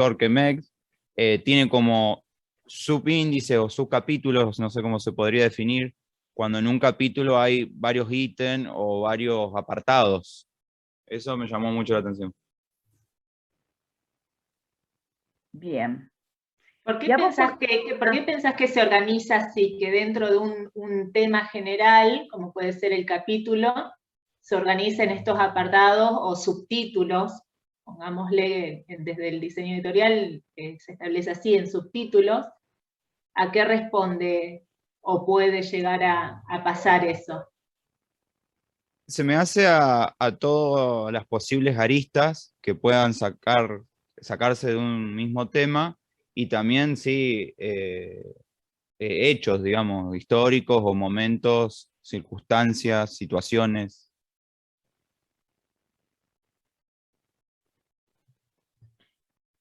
autor que Megs, tiene como subíndices o subcapítulos, no sé cómo se podría definir, cuando en un capítulo hay varios ítems o varios apartados. Eso me llamó mucho la atención. Bien. ¿Por qué pensás que se organiza así? Que dentro de un tema general, como puede ser el capítulo, se organiza en estos apartados o subtítulos, pongámosle desde el diseño editorial, se establece así en subtítulos. ¿A qué responde o puede llegar a pasar eso? Se me hace a todas las posibles aristas que puedan sacarse de un mismo tema y también, sí, hechos, digamos, históricos o momentos, circunstancias, situaciones.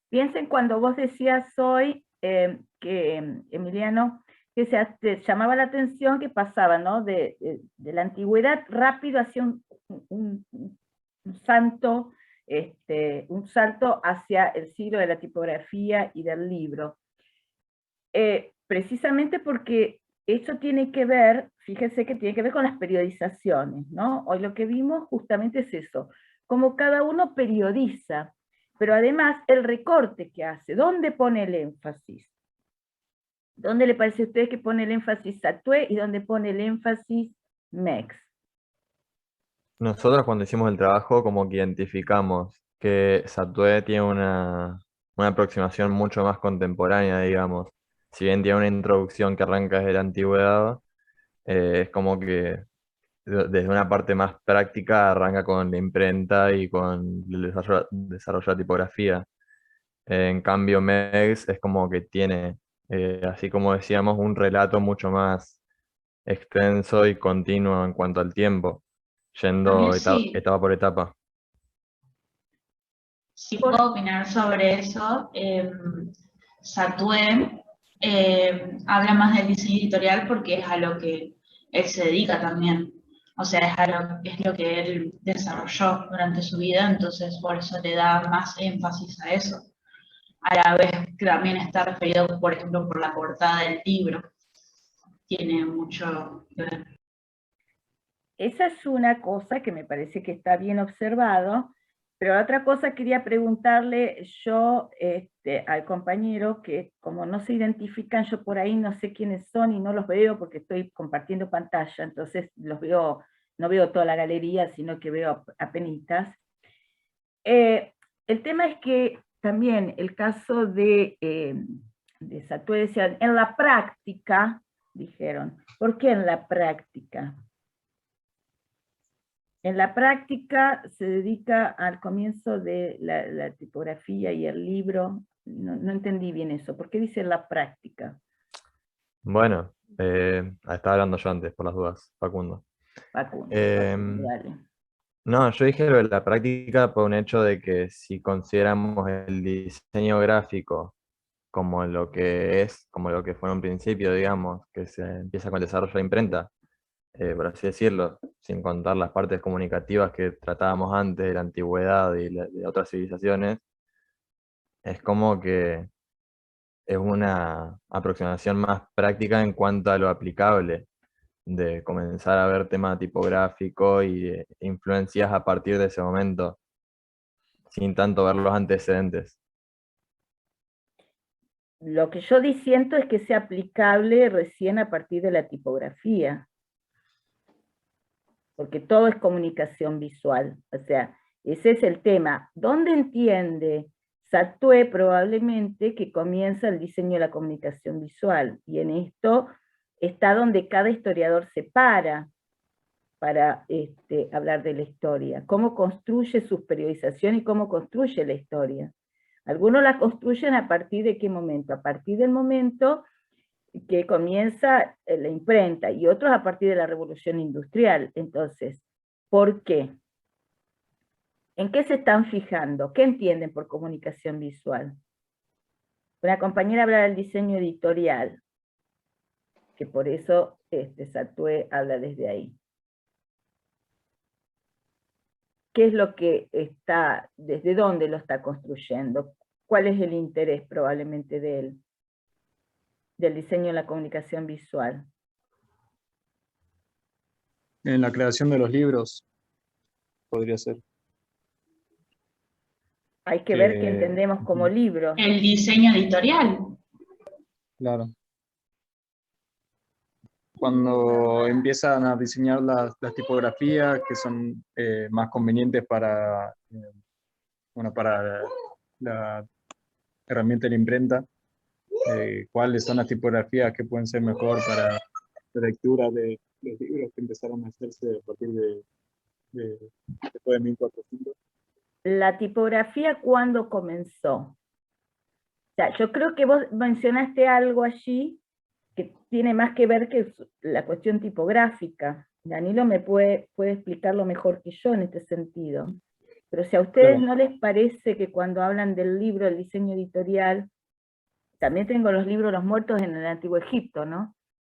Piensen cuando vos decías hoy Emiliano, que te llamaba la atención que pasaba, ¿no? De la antigüedad rápido hacia un salto, un salto hacia el siglo de la tipografía y del libro. Precisamente porque esto tiene que ver, fíjese que tiene que ver con las periodizaciones, ¿no? Hoy lo que vimos justamente es eso, como cada uno periodiza, pero además el recorte que hace, ¿dónde pone el énfasis? ¿Dónde le parece a usted que pone el énfasis Satué y dónde pone el énfasis Mex? Nosotros cuando hicimos el trabajo como que identificamos que Satué tiene una aproximación mucho más contemporánea, digamos. Si bien tiene una introducción que arranca desde la antigüedad, es como que desde una parte más práctica arranca con la imprenta y con el desarrollo de la tipografía. En cambio, Megs es como que tiene, así como decíamos, un relato mucho más extenso y continuo en cuanto al tiempo, yendo También sí, etapa por etapa. si puedo opinar sobre eso, Satué habla más del diseño editorial porque es a lo que él se dedica también. O sea, es lo que él desarrolló durante su vida, entonces por eso le da más énfasis a eso. A la vez que también está referido, por ejemplo, por la portada del libro. Tiene mucho que ver. Esa es una cosa que me parece que está bien observado, pero otra cosa quería preguntarle yo al compañero, que como no se identifican, yo por ahí no sé quiénes son y no los veo porque estoy compartiendo pantalla, entonces los veo, no veo toda la galería, sino que veo apenitas. El tema es que también el caso de Satué decía, en la práctica, dijeron, ¿por qué en la práctica? En la práctica se dedica al comienzo de la tipografía y el libro. No entendí bien eso. ¿Por qué dice la práctica? Bueno, estaba hablando yo antes, por las dudas, Facundo. Facundo, dale. No, yo dije lo de la práctica por un hecho de que si consideramos el diseño gráfico como lo que es, como lo que fue en un principio, digamos, que se empieza con el desarrollo de imprenta, por así decirlo, sin contar las partes comunicativas que tratábamos antes de la antigüedad y de otras civilizaciones, es como que es una aproximación más práctica en cuanto a lo aplicable, de comenzar a ver tema tipográfico y influencias a partir de ese momento, sin tanto ver los antecedentes. Lo que yo disiento es que sea aplicable recién a partir de la tipografía, porque todo es comunicación visual. O sea, ese es el tema. ¿Dónde entiende Satué probablemente que comienza el diseño de la comunicación visual? Y en esto está donde cada historiador se para hablar de la historia. Cómo construye sus periodizaciones y cómo construye la historia. Algunos la construyen a partir de qué momento? A partir del momento que comienza la imprenta, y otros a partir de la revolución industrial. Entonces, ¿por qué? ¿En qué se están fijando? ¿Qué entienden por comunicación visual? Una compañera habla del diseño editorial, que por eso Satué habla desde ahí. ¿Qué es lo que está, desde dónde lo está construyendo? cuál es el interés probablemente de él, del diseño de la comunicación visual. En la creación de los libros, podría ser. Hay que ver qué entendemos como libro. El diseño editorial. Claro. Cuando empiezan a diseñar las tipografías que son más convenientes para, para la herramienta de la imprenta, cuáles son las tipografías que pueden ser mejor para la lectura de los libros que empezaron a hacerse a partir después de 1400. La tipografía, ¿cuándo comenzó? O sea, yo creo que vos mencionaste algo allí que tiene más que ver que la cuestión tipográfica. Danilo me puede explicarlo mejor que yo en este sentido. Pero si a ustedes Claro. no les parece que cuando hablan del libro, el diseño editorial, también tengo los libros Los Muertos en el Antiguo Egipto, ¿no?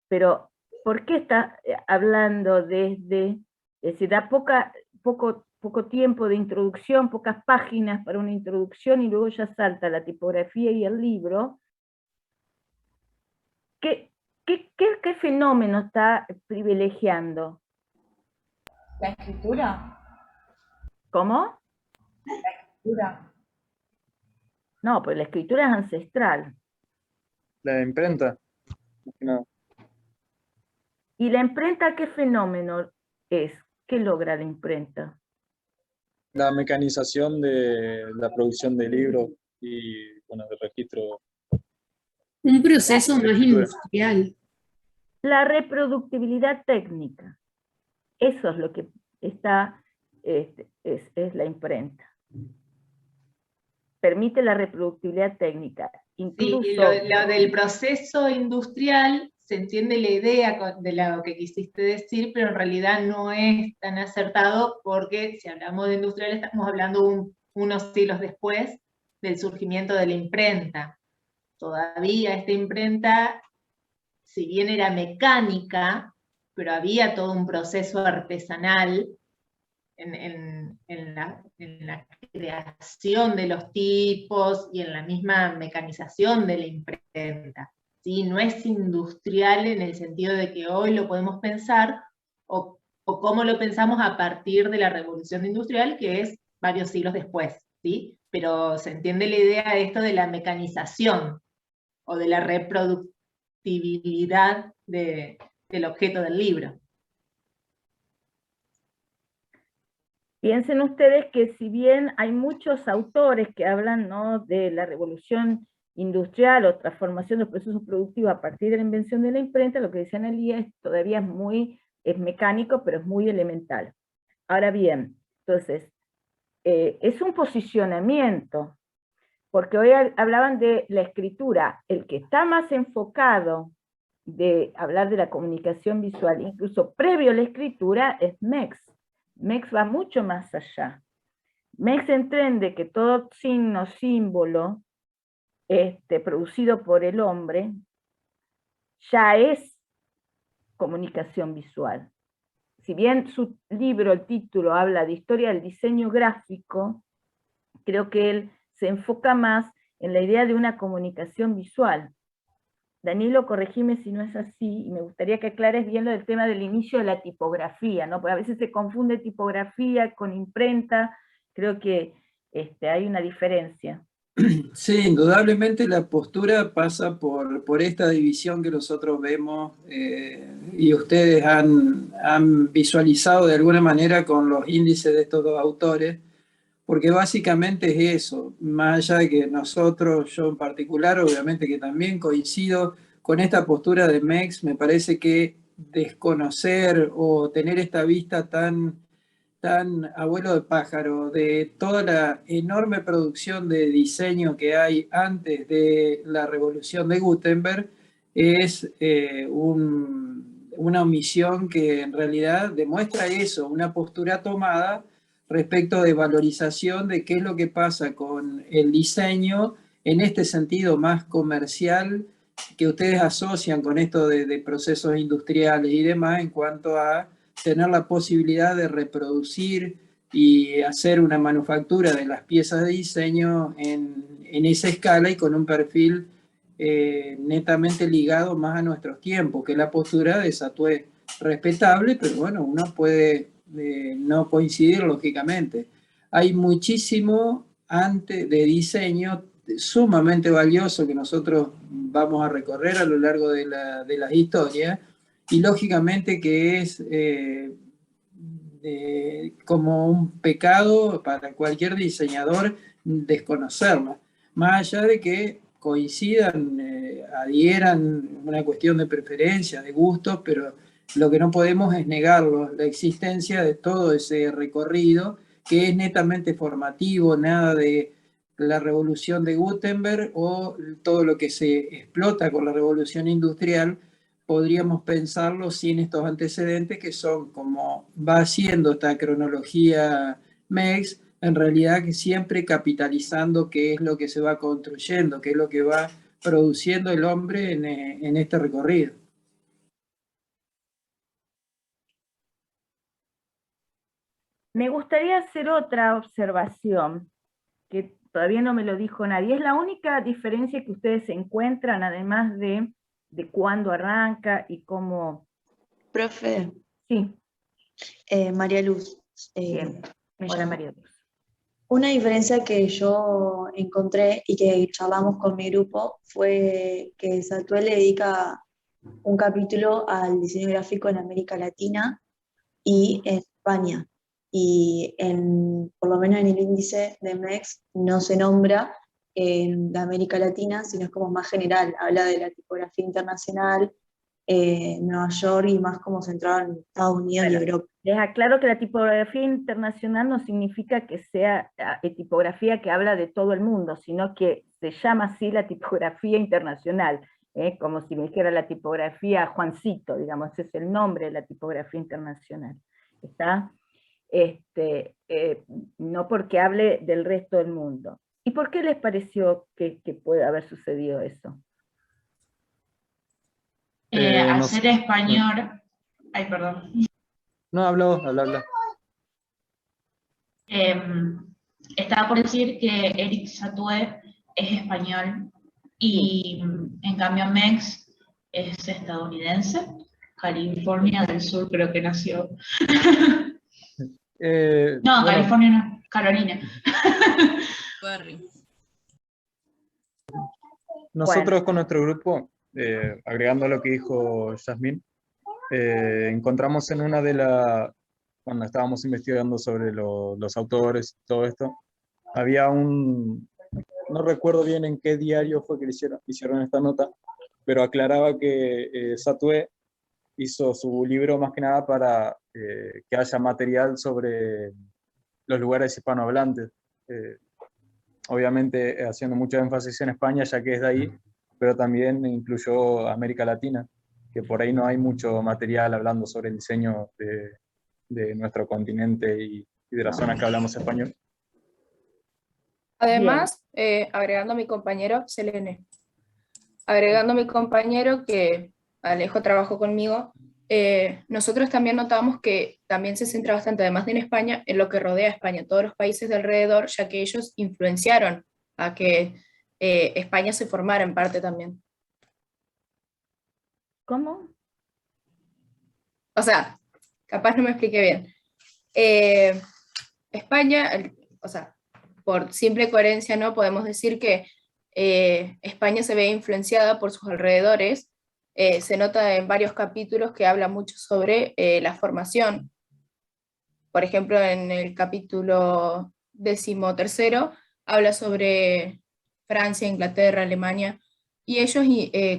Pero, ¿por qué está hablando desde, es decir, da poco tiempo de introducción, pocas páginas para una introducción, y luego ya salta la tipografía y el libro? ¿Qué fenómeno está privilegiando? La escritura. ¿Cómo? La escritura. No, pues la escritura es ancestral. La imprenta, más que nada. ¿Y la imprenta qué fenómeno es? ¿Qué logra la imprenta? La mecanización de la producción de libros y, bueno, de registro. Un proceso más industrial. La reproductibilidad técnica. Eso es lo que está, es la imprenta. Permite la reproductibilidad técnica. Incluso, Sí, y lo del proceso industrial, se entiende la idea de lo que quisiste decir, pero en realidad no es tan acertado, porque si hablamos de industrial estamos hablando unos siglos después del surgimiento de la imprenta. Todavía esta imprenta, si bien era mecánica, pero había todo un proceso artesanal en la creación de los tipos y en la misma mecanización de la imprenta. ¿Sí? No es industrial en el sentido de que hoy lo podemos pensar, o cómo lo pensamos a partir de la revolución industrial, que es varios siglos después, ¿sí? Pero se entiende la idea de esto de la mecanización, o de la reproductibilidad del objeto del libro. piensen ustedes que si bien hay muchos autores que hablan, ¿no?, de la revolución industrial o transformación de los procesos productivos a partir de la invención de la imprenta, lo que decía Analía todavía es mecánico, pero es muy elemental. Ahora bien, entonces, es un posicionamiento, porque hoy hablaban de la escritura. El que está más enfocado de hablar de la comunicación visual, incluso previo a la escritura, es Mex. Mex va mucho más allá. Mex entiende que todo signo, símbolo, producido por el hombre, ya es comunicación visual. Si bien su libro, el título, habla de historia del diseño gráfico, creo que él se enfoca más en la idea de una comunicación visual. Danilo, corregime si no es así, y me gustaría que aclares bien lo del tema del inicio de la tipografía, ¿no? Porque a veces se confunde tipografía con imprenta, creo que hay una diferencia. Sí, indudablemente la postura pasa por esta división que nosotros vemos y ustedes han visualizado de alguna manera con los índices de estos dos autores, porque básicamente es eso, más allá de que nosotros, yo en particular, obviamente que también coincido con esta postura de Mex, me parece que desconocer o tener esta vista tan abuelo de pájaro de toda la enorme producción de diseño que hay antes de la revolución de Gutenberg es una omisión que en realidad demuestra eso, una postura tomada respecto de valorización de qué es lo que pasa con el diseño en este sentido más comercial que ustedes asocian con esto de procesos industriales y demás en cuanto a tener la posibilidad de reproducir y hacer una manufactura de las piezas de diseño en esa escala y con un perfil netamente ligado más a nuestros tiempos, que es la postura de Satué, respetable, pero bueno, uno puede no coincidir lógicamente. Hay muchísimo antes de diseño sumamente valioso que nosotros vamos a recorrer a lo largo de la historia, y lógicamente que es como un pecado para cualquier diseñador desconocerlo, más allá de que coincidan, adhieran, una cuestión de preferencia, de gustos, pero lo que no podemos es negarlo, la existencia de todo ese recorrido que es netamente formativo, nada de la revolución de Gutenberg o todo lo que se explota con la revolución industrial, podríamos pensarlo sin estos antecedentes que son como va haciendo esta cronología MEX, en realidad que siempre capitalizando qué es lo que se va construyendo, qué es lo que va produciendo el hombre en este recorrido. Me gustaría hacer otra observación, que todavía no me lo dijo nadie. Es la única diferencia que ustedes encuentran, además de cuándo arranca y cómo... Profe, Sí, María Luz, bien. me Hola, llamo. María Luz. Una diferencia que yo encontré y que charlamos con mi grupo fue que Satué le dedica un capítulo al diseño gráfico en América Latina y en España. Y por lo menos en el índice de MEX no se nombra en la América Latina, sino es como más general, habla de la tipografía internacional, Nueva York y más como centrado en Estados Unidos y Europa. Les aclaro que la tipografía internacional no significa que sea tipografía que habla de todo el mundo, sino que se llama así la tipografía internacional, como si me dijera la tipografía Juancito, digamos, ese es el nombre de la tipografía internacional. ¿Está? No porque hable del resto del mundo. ¿Y por qué les pareció que puede haber sucedido eso? Al ser español, ay, perdón. No, habla. Estaba por decir que Eric Satué es español y en cambio Mex es estadounidense, California del Sur creo que nació. No, bueno. California no, Carolina. Nosotros con nuestro grupo, agregando lo que dijo Yasmín, encontramos en una de las, cuando estábamos investigando sobre los autores y todo esto, había no recuerdo bien en qué diario fue que hicieron esta nota, pero aclaraba que Satué hizo su libro más que nada para que haya material sobre los lugares hispanohablantes. Obviamente haciendo mucho énfasis en España, ya que es de ahí, pero también incluyó América Latina, que por ahí no hay mucho material hablando sobre el diseño de nuestro continente y de las zonas que hablamos español. Además, agregando a mi compañero, Selene, agregando a mi compañero que Alejo trabajó conmigo, nosotros también notamos que también se centra bastante, además de en España, en lo que rodea a España, todos los países de alrededor, ya que ellos influenciaron a que España se formara en parte también. ¿Cómo? O sea, capaz no me expliqué bien. España, o sea, por simple coherencia, ¿no? Podemos decir que España se ve influenciada por sus alrededores. Se nota en varios capítulos que habla mucho sobre la formación. Por ejemplo, en el capítulo 13 habla sobre Francia, Inglaterra, Alemania, y ellos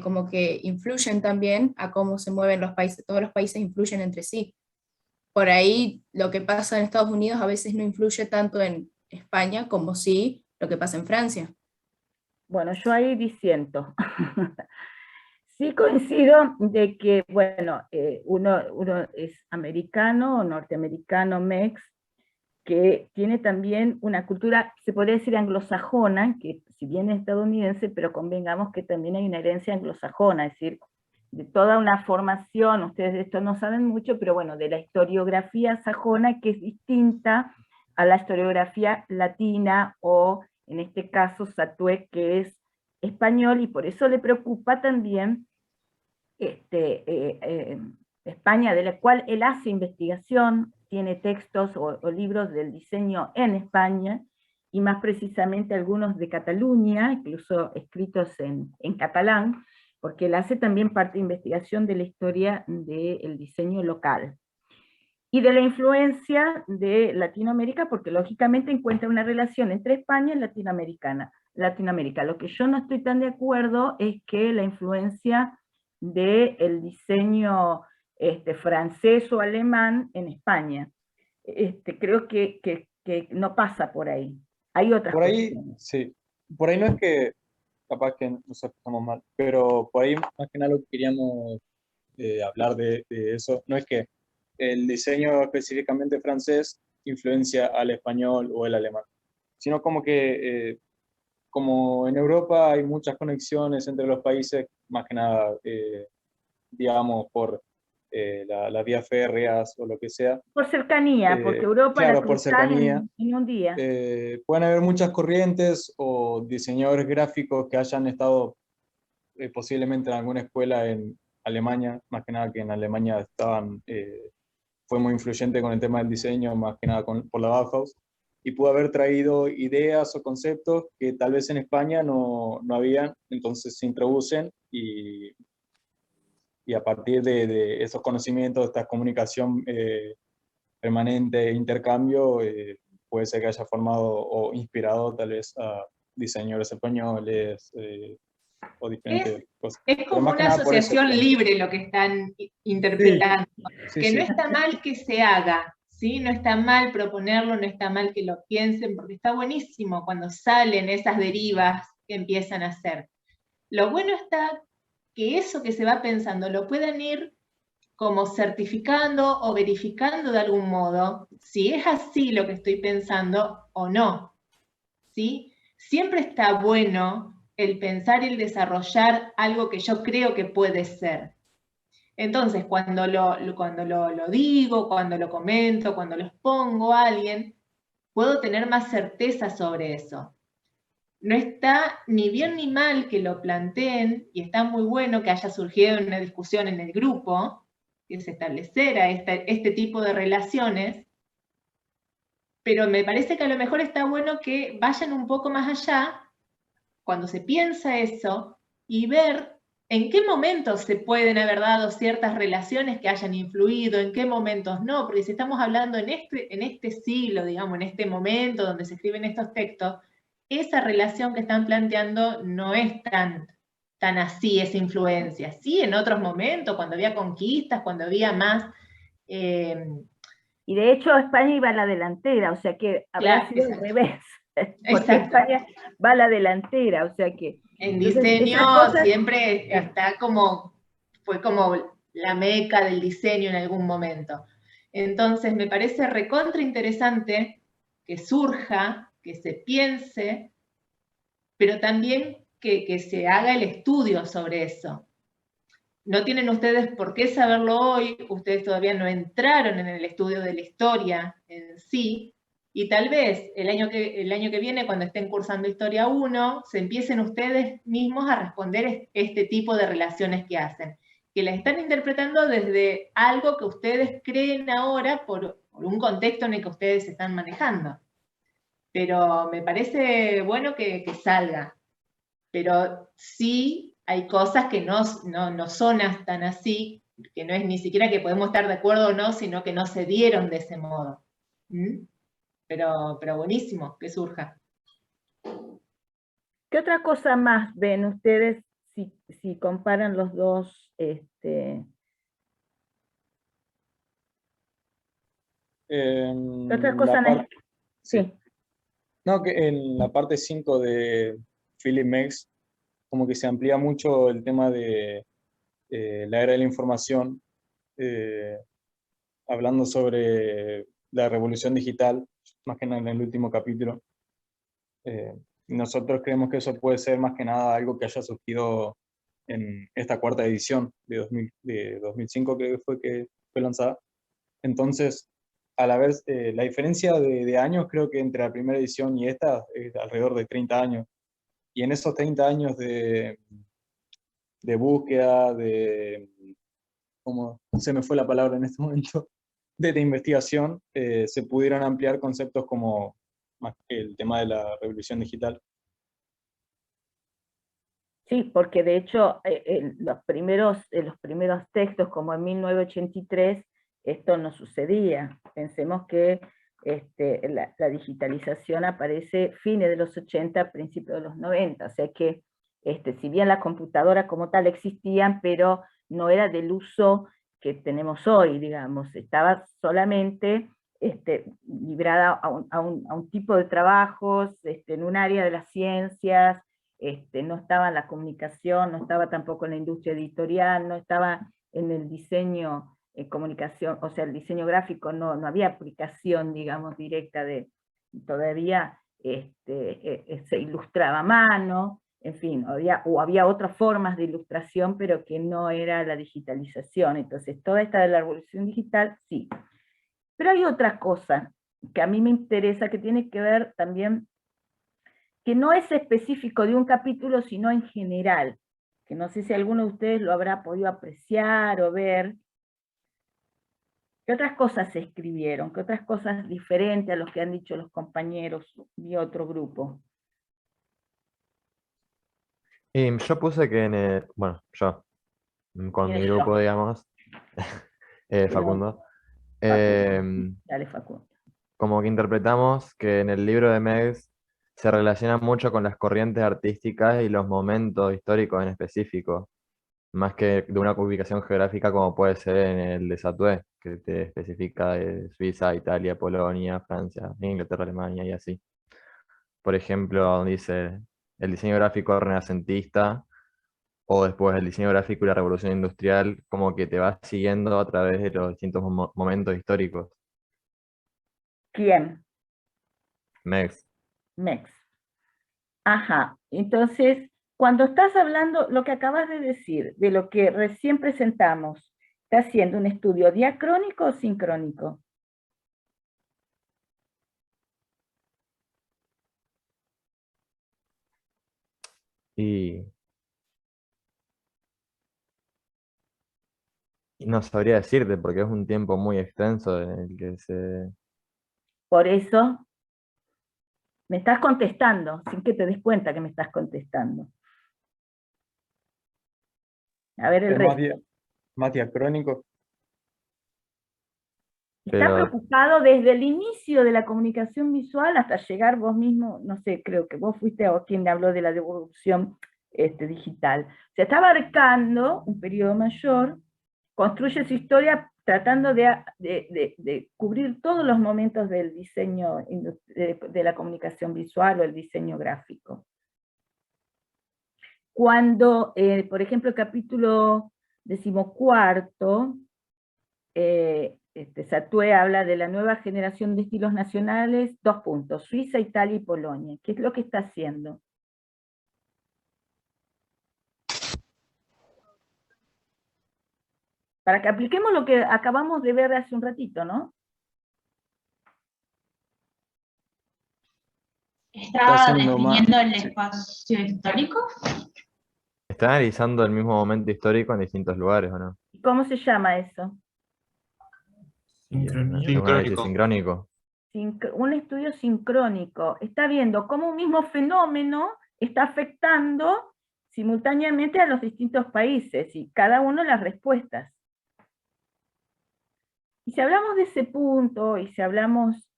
como que influyen también a cómo se mueven los países, todos los países influyen entre sí. Por ahí lo que pasa en Estados Unidos a veces no influye tanto en España como sí lo que pasa en Francia. Bueno, yo ahí disiento. Sí coincido de que, bueno, uno es americano o norteamericano, mex, que tiene también una cultura, se podría decir anglosajona, que si bien es estadounidense, pero convengamos que también hay una herencia anglosajona, es decir, de toda una formación, ustedes de esto no saben mucho, pero bueno, de la historiografía sajona, que es distinta a la historiografía latina, o en este caso Satué, que es español, y por eso le preocupa también España, de la cual él hace investigación, tiene textos o libros del diseño en España, y más precisamente algunos de Cataluña, incluso escritos en catalán, porque él hace también parte de investigación de la historia del diseño local. Y de la influencia de Latinoamérica, porque lógicamente encuentra una relación entre España y Latinoamérica. Lo que yo no estoy tan de acuerdo es que la influencia del diseño francés o alemán en España. Creo que no pasa por ahí. Hay otras Por ahí, cuestiones. sí. Por ahí no es que, capaz que nos expresamos mal, pero por ahí más que nada lo que queríamos hablar de eso, no es que el diseño específicamente francés influencia al español o el alemán, sino como que como en Europa hay muchas conexiones entre los países, más que nada, digamos, por las vías férreas o lo que sea. Por cercanía, porque Europa claro, la por cruzás cercanía. en un día. Pueden haber muchas corrientes o diseñadores gráficos que hayan estado posiblemente en alguna escuela en Alemania, más que nada que en Alemania estaban, fue muy influyente con el tema del diseño, más que nada por la Bauhaus, y pudo haber traído ideas o conceptos que tal vez en España no habían, entonces se introducen y a partir de esos conocimientos, de esta comunicación permanente, intercambio, puede ser que haya formado o inspirado tal vez a diseñadores españoles o diferentes cosas. Es como una asociación libre lo que están interpretando, que no está mal que se haga, ¿sí? No está mal proponerlo, no está mal que lo piensen, porque está buenísimo cuando salen esas derivas que empiezan a hacer. Lo bueno está que eso que se va pensando lo puedan ir como certificando o verificando de algún modo, si es así lo que estoy pensando o no, ¿sí? Siempre está bueno el pensar y el desarrollar algo que yo creo que puede ser. Entonces, cuando lo digo, cuando lo comento, cuando lo expongo a alguien, puedo tener más certeza sobre eso. No está ni bien ni mal que lo planteen, y está muy bueno que haya surgido una discusión en el grupo, que se estableciera este tipo de relaciones, pero me parece que a lo mejor está bueno que vayan un poco más allá cuando se piensa eso y ver en qué momentos se pueden haber dado ciertas relaciones que hayan influido, en qué momentos no, porque si estamos hablando en este siglo, digamos, en este momento donde se escriben estos textos, esa relación que están planteando no es tan así, esa influencia. Sí, en otros momentos, cuando había conquistas, cuando había más... y de hecho España iba a la delantera, o sea que habrá sido al revés. Porque España va a la delantera, o sea que... En diseño siempre está fue como la meca del diseño en algún momento. Entonces me parece recontra interesante que surja, que se piense, pero también que se haga el estudio sobre eso. No tienen ustedes por qué saberlo hoy, ustedes todavía no entraron en el estudio de la historia en sí, y tal vez el año que viene, cuando estén cursando Historia 1, se empiecen ustedes mismos a responder este tipo de relaciones que hacen, que las están interpretando desde algo que ustedes creen ahora por un contexto en el que ustedes se están manejando. Pero me parece bueno que salga, pero sí hay cosas que no son tan así, que no es ni siquiera que podemos estar de acuerdo o no, sino que no se dieron de ese modo. Pero buenísimo que surja. ¿Qué otra cosa más ven ustedes si comparan los dos? ¿Qué otra cosa? Sí. No, que en la parte 5 de Philip Meggs, como que se amplía mucho el tema de la era de la información, hablando sobre la revolución digital, más que nada en el último capítulo. Nosotros creemos que eso puede ser más que nada algo que haya surgido en esta cuarta edición de 2005, creo que fue lanzada. Entonces, a la vez, la diferencia de años creo que entre la primera edición y esta es alrededor de 30 años. Y en esos 30 años de búsqueda, ¿cómo se me fue la palabra en este momento? De investigación, se pudieron ampliar conceptos como más que el tema de la revolución digital. Sí, porque de hecho los primeros textos, como en 1983, esto no sucedía. Pensemos que la digitalización aparece fines de los 80, principios de los 90, o sea que si bien las computadoras como tal existían, pero no era del uso que tenemos hoy, digamos, estaba solamente librada a un tipo de trabajos, en un área de las ciencias, no estaba en la comunicación, no estaba tampoco en la industria editorial, no estaba en el diseño, comunicación, o sea, el diseño gráfico, no había aplicación, digamos, directa todavía se ilustraba a mano, en fin, había otras formas de ilustración, pero que no era la digitalización. Entonces, toda esta de la revolución digital, sí. Pero hay otra cosa que a mí me interesa, que tiene que ver también, que no es específico de un capítulo, sino en general, que no sé si alguno de ustedes lo habrá podido apreciar o ver. ¿Qué otras cosas se escribieron? ¿Qué otras cosas diferentes a los que han dicho los compañeros de otro grupo? Y yo puse que yo, con mi grupo, digamos, Facundo, Dale, Facundo. como que interpretamos que en el libro de Meggs se relaciona mucho con las corrientes artísticas y los momentos históricos en específico, más que de una ubicación geográfica como puede ser en el de Satué, que te especifica de Suiza, Italia, Polonia, Francia, Inglaterra, Alemania y así. Por ejemplo, donde dice el diseño gráfico renacentista, o después el diseño gráfico y la revolución industrial, como que te vas siguiendo a través de los distintos momentos históricos. ¿Quién? Meggs. Meggs. Ajá, entonces, cuando estás hablando, lo que acabas de decir, de lo que recién presentamos, ¿estás haciendo un estudio diacrónico o sincrónico? Y no sabría decirte porque es un tiempo muy extenso en el que se... Por eso, me estás contestando, sin que te des cuenta que me estás contestando. A ver el resto. Más diacrónico. Está preocupado desde el inicio de la comunicación visual hasta llegar vos mismo, no sé, creo que vos fuiste quien habló de la devolución digital. Se está abarcando un periodo mayor, construye su historia tratando de cubrir todos los momentos del diseño, de la comunicación visual o el diseño gráfico. Cuando, por ejemplo, el capítulo 14, Satué habla de la nueva generación de estilos nacionales, Suiza, Italia y Polonia. ¿Qué es lo que está haciendo? Para que apliquemos lo que acabamos de ver hace un ratito, ¿no? ¿Está definiendo el espacio histórico? ¿Está analizando el mismo momento histórico en distintos lugares o no? ¿Cómo se llama eso? Un análisis sincrónico. Un estudio sincrónico. Está viendo cómo un mismo fenómeno está afectando simultáneamente a los distintos países y cada uno las respuestas. Y si hablamos de ese punto, y si hablamos,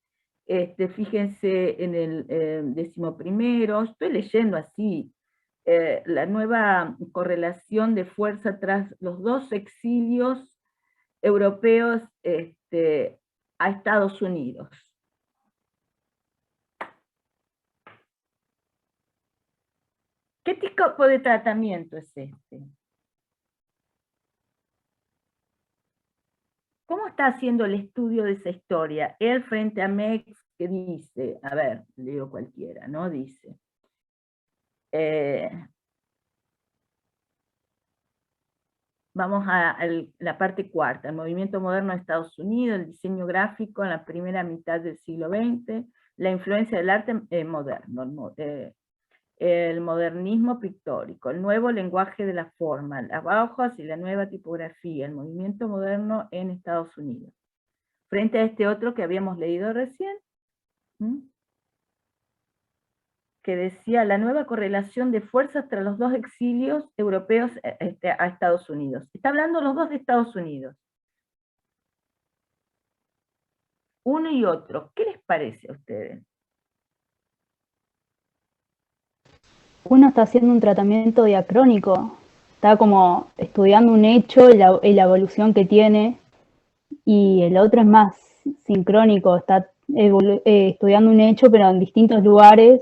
fíjense en el 11º, estoy leyendo así, la nueva correlación de fuerza tras los 2 exilios europeos a Estados Unidos. ¿Qué tipo de tratamiento es este? ¿Cómo está haciendo el estudio de esa historia? Él frente a Meggs, que dice, a ver, leo cualquiera, ¿no? Dice, Vamos a la parte cuarta, el movimiento moderno de Estados Unidos, el diseño gráfico en la primera mitad del siglo XX, la influencia del arte moderno, el modernismo pictórico, el nuevo lenguaje de la forma, las Bauhaus y la nueva tipografía, el movimiento moderno en Estados Unidos. Frente a este otro que habíamos leído recién, que decía la nueva correlación de fuerzas tras los dos exilios europeos a Estados Unidos. Está hablando los dos de Estados Unidos. Uno y otro. ¿Qué les parece a ustedes? Uno está haciendo un tratamiento diacrónico, está como estudiando un hecho y la evolución que tiene, y el otro es más sincrónico, está estudiando un hecho pero en distintos lugares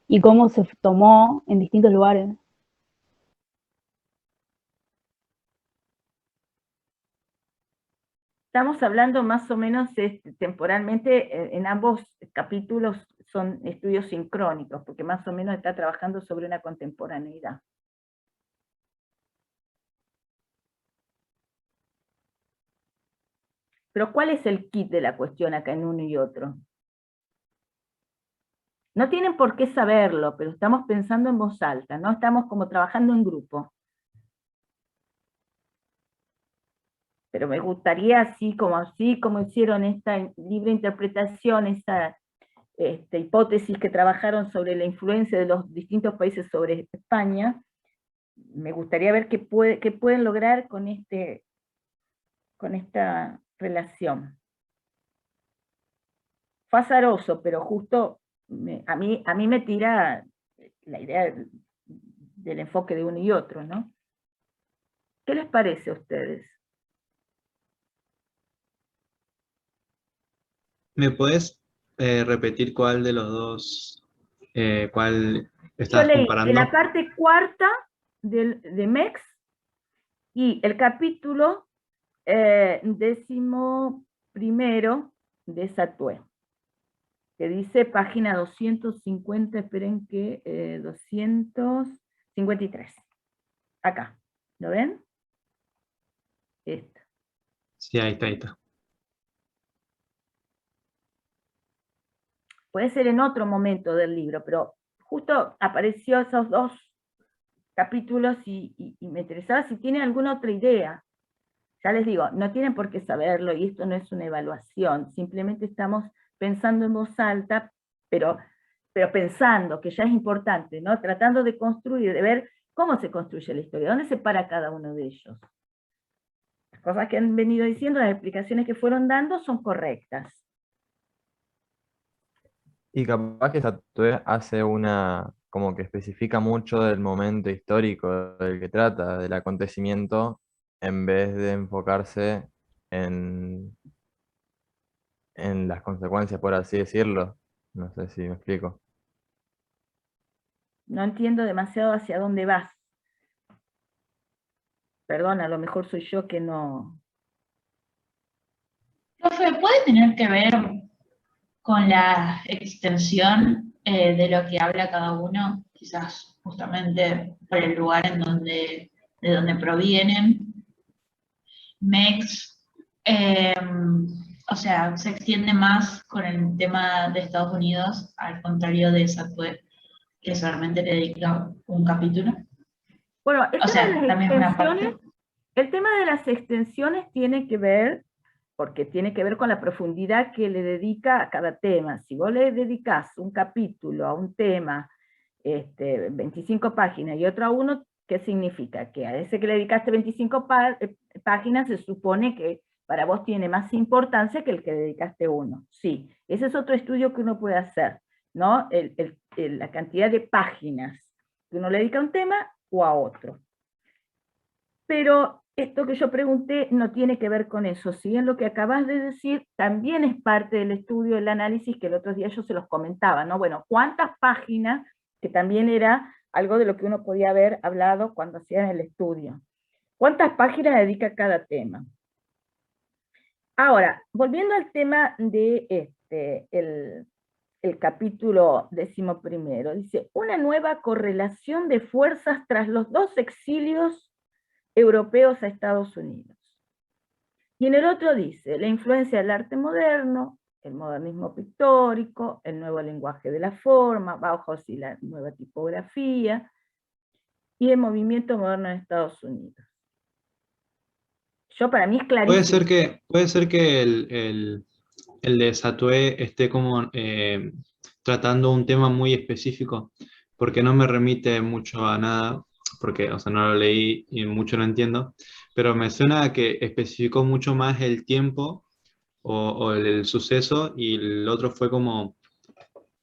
y cómo se tomó en distintos lugares. Estamos hablando más o menos temporalmente, en ambos capítulos son estudios sincrónicos, porque más o menos está trabajando sobre una contemporaneidad. Pero ¿cuál es el kit de la cuestión acá en uno y otro? No tienen por qué saberlo, pero estamos pensando en voz alta, ¿no? Estamos como trabajando en grupo. Pero me gustaría, así como hicieron esta libre interpretación, esta hipótesis que trabajaron sobre la influencia de los distintos países sobre España, me gustaría ver qué pueden lograr con esta relación. Fue azaroso, pero justo a mí me tira la idea del enfoque de uno y otro, ¿no? ¿Qué les parece a ustedes? ¿Me puedes repetir cuál de los dos, cuál estás Yo leí comparando? en la parte cuarta de MEX y el capítulo 11º de Satué, que dice página 250, esperen que 253. Acá, ¿lo ven? Esta. Sí, ahí está. Puede ser en otro momento del libro, pero justo apareció esos dos capítulos y me interesaba si tienen alguna otra idea. Ya les digo, no tienen por qué saberlo y esto no es una evaluación, simplemente estamos pensando en voz alta, pero pensando, que ya es importante, ¿no? Tratando de construir, de ver cómo se construye la historia, dónde se para cada uno de ellos. Las cosas que han venido diciendo, las explicaciones que fueron dando son correctas. Y capaz que Satué hace como que especifica mucho del momento histórico del que trata, del acontecimiento, en vez de enfocarse en las consecuencias, por así decirlo. No sé si me explico. No entiendo demasiado hacia dónde vas. Perdón, a lo mejor soy yo que no... Profe, ¿puede tener que ver con la extensión de lo que habla cada uno? Quizás justamente por el lugar de donde provienen. MEX, o sea, se extiende más con el tema de Estados Unidos, al contrario de Satué, que solamente le dedica un capítulo. Bueno, el tema de las extensiones tiene que ver, porque tiene que ver con la profundidad que le dedica a cada tema. Si vos le dedicás un capítulo a un tema, 25 páginas, y otro a uno, ¿qué significa? Que a ese que le dedicaste 25 páginas se supone que para vos tiene más importancia que el que le dedicaste uno. Sí, ese es otro estudio que uno puede hacer, ¿no? La cantidad de páginas que uno le dedica a un tema o a otro. Pero esto que yo pregunté no tiene que ver con eso. Si bien lo que acabas de decir también es parte del estudio, del análisis, que el otro día yo se los comentaba, ¿no? Bueno, ¿cuántas páginas? Que también era algo de lo que uno podía haber hablado cuando hacían el estudio. ¿Cuántas páginas dedica cada tema? Ahora, volviendo al tema de el capítulo 11º, dice, una nueva correlación de fuerzas tras los dos exilios europeos a Estados Unidos. Y en el otro dice, la influencia del arte moderno, el modernismo pictórico, el nuevo lenguaje de la forma, Bauhaus y la nueva tipografía, y el movimiento moderno en Estados Unidos. Para mí es clarísimo. Puede ser que el de Satoe esté como tratando un tema muy específico, porque no me remite mucho a nada, porque, o sea, no lo leí y mucho no entiendo, pero me suena a que especificó mucho más el tiempo o el suceso, y el otro fue como,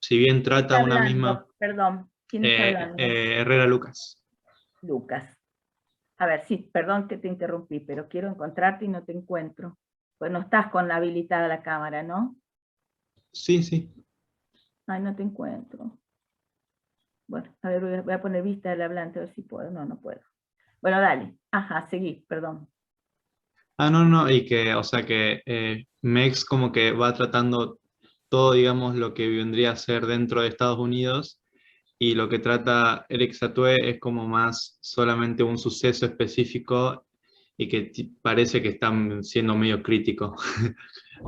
si bien trata una misma... Perdón, ¿quién está hablando? Herrera Lucas. Lucas. A ver, sí, perdón que te interrumpí, pero quiero encontrarte y no te encuentro. Pues no estás con habilitada la cámara, ¿no? Sí, sí. Ay, no te encuentro. Bueno, a ver, voy a poner vista del hablante, a ver si puedo. No, no puedo. Bueno, dale. Ajá, seguí, perdón. No, y que, o sea, que MEX como que va tratando todo, digamos, lo que vendría a ser dentro de Estados Unidos, y lo que trata Eric Satoe es como más solamente un suceso específico, y que parece que están siendo medio críticos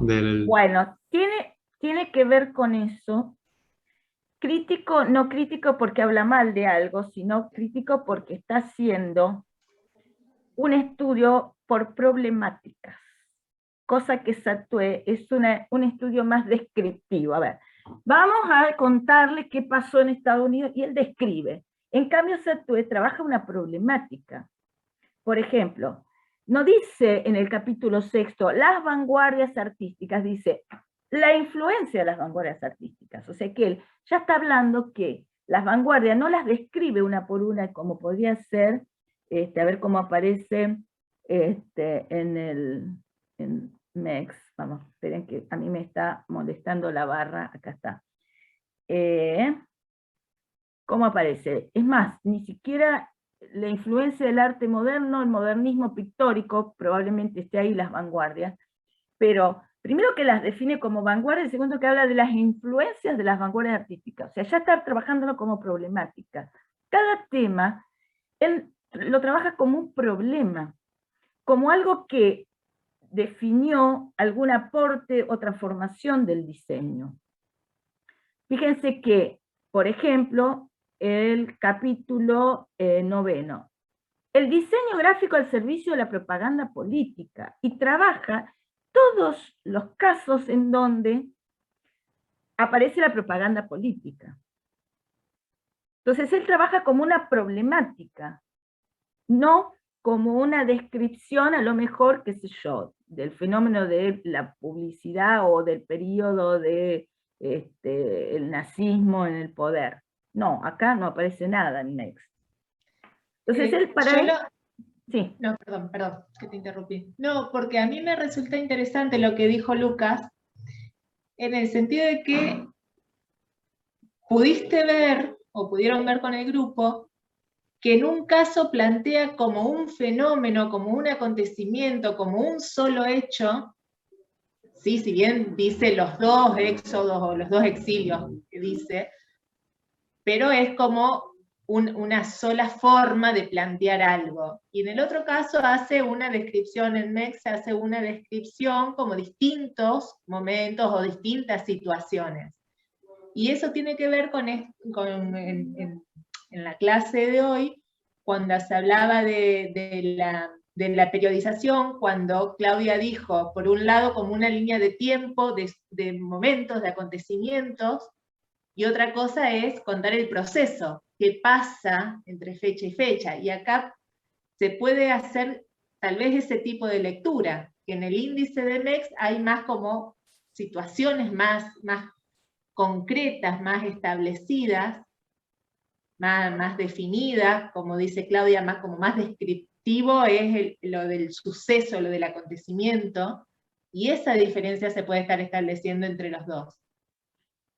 del... Bueno, tiene que ver con eso. Crítico, no crítico porque habla mal de algo, sino crítico porque está haciendo un estudio por problemáticas, cosa que Satoe es un estudio más descriptivo. A ver, vamos a contarle qué pasó en Estados Unidos, y él describe. En cambio, Satoe trabaja una problemática. Por ejemplo, no dice en el capítulo 6, las vanguardias artísticas, dice la influencia de las vanguardias artísticas. O sea que él ya está hablando que las vanguardias no las describe una por una como podría ser, a ver cómo aparece en MEX. Vamos, esperen que a mí me está molestando la barra, acá está. ¿Cómo aparece? Es más, ni siquiera la influencia del arte moderno, el modernismo pictórico, probablemente esté ahí las vanguardias, pero primero que las define como vanguardia, y segundo que habla de las influencias de las vanguardias artísticas. O sea, ya está trabajándolo como problemática. Cada tema, él lo trabaja como un problema, como algo que definió algún aporte o transformación del diseño. Fíjense que, por ejemplo, el capítulo 9, el diseño gráfico al servicio de la propaganda política, y trabaja todos los casos en donde aparece la propaganda política. Entonces él trabaja como una problemática, no como una descripción, a lo mejor, qué sé yo, del fenómeno de la publicidad o del periodo de el nazismo en el poder. No, acá no aparece nada en MEX. Entonces él para él... Sí. No, perdón, que te interrumpí. No, porque a mí me resulta interesante lo que dijo Lucas, en el sentido de que pudiste ver, o pudieron ver con el grupo, que en un caso plantea como un fenómeno, como un acontecimiento, como un solo hecho, ¿sí? Si bien dice los dos éxodos o los dos exilios que dice, pero es como una sola forma de plantear algo. Y en el otro caso hace una descripción, en MEX hace una descripción como distintos momentos o distintas situaciones. Y eso tiene que ver en la clase de hoy, cuando se hablaba de la periodización, cuando Claudia dijo, por un lado, como una línea de tiempo, de momentos, de acontecimientos, y otra cosa es contar el proceso, qué pasa entre fecha y fecha. Y acá se puede hacer tal vez ese tipo de lectura, que en el índice de MEX hay más como situaciones más concretas, más establecidas, más definidas, como dice Claudia, más descriptivo es lo del suceso, lo del acontecimiento, y esa diferencia se puede estar estableciendo entre los dos.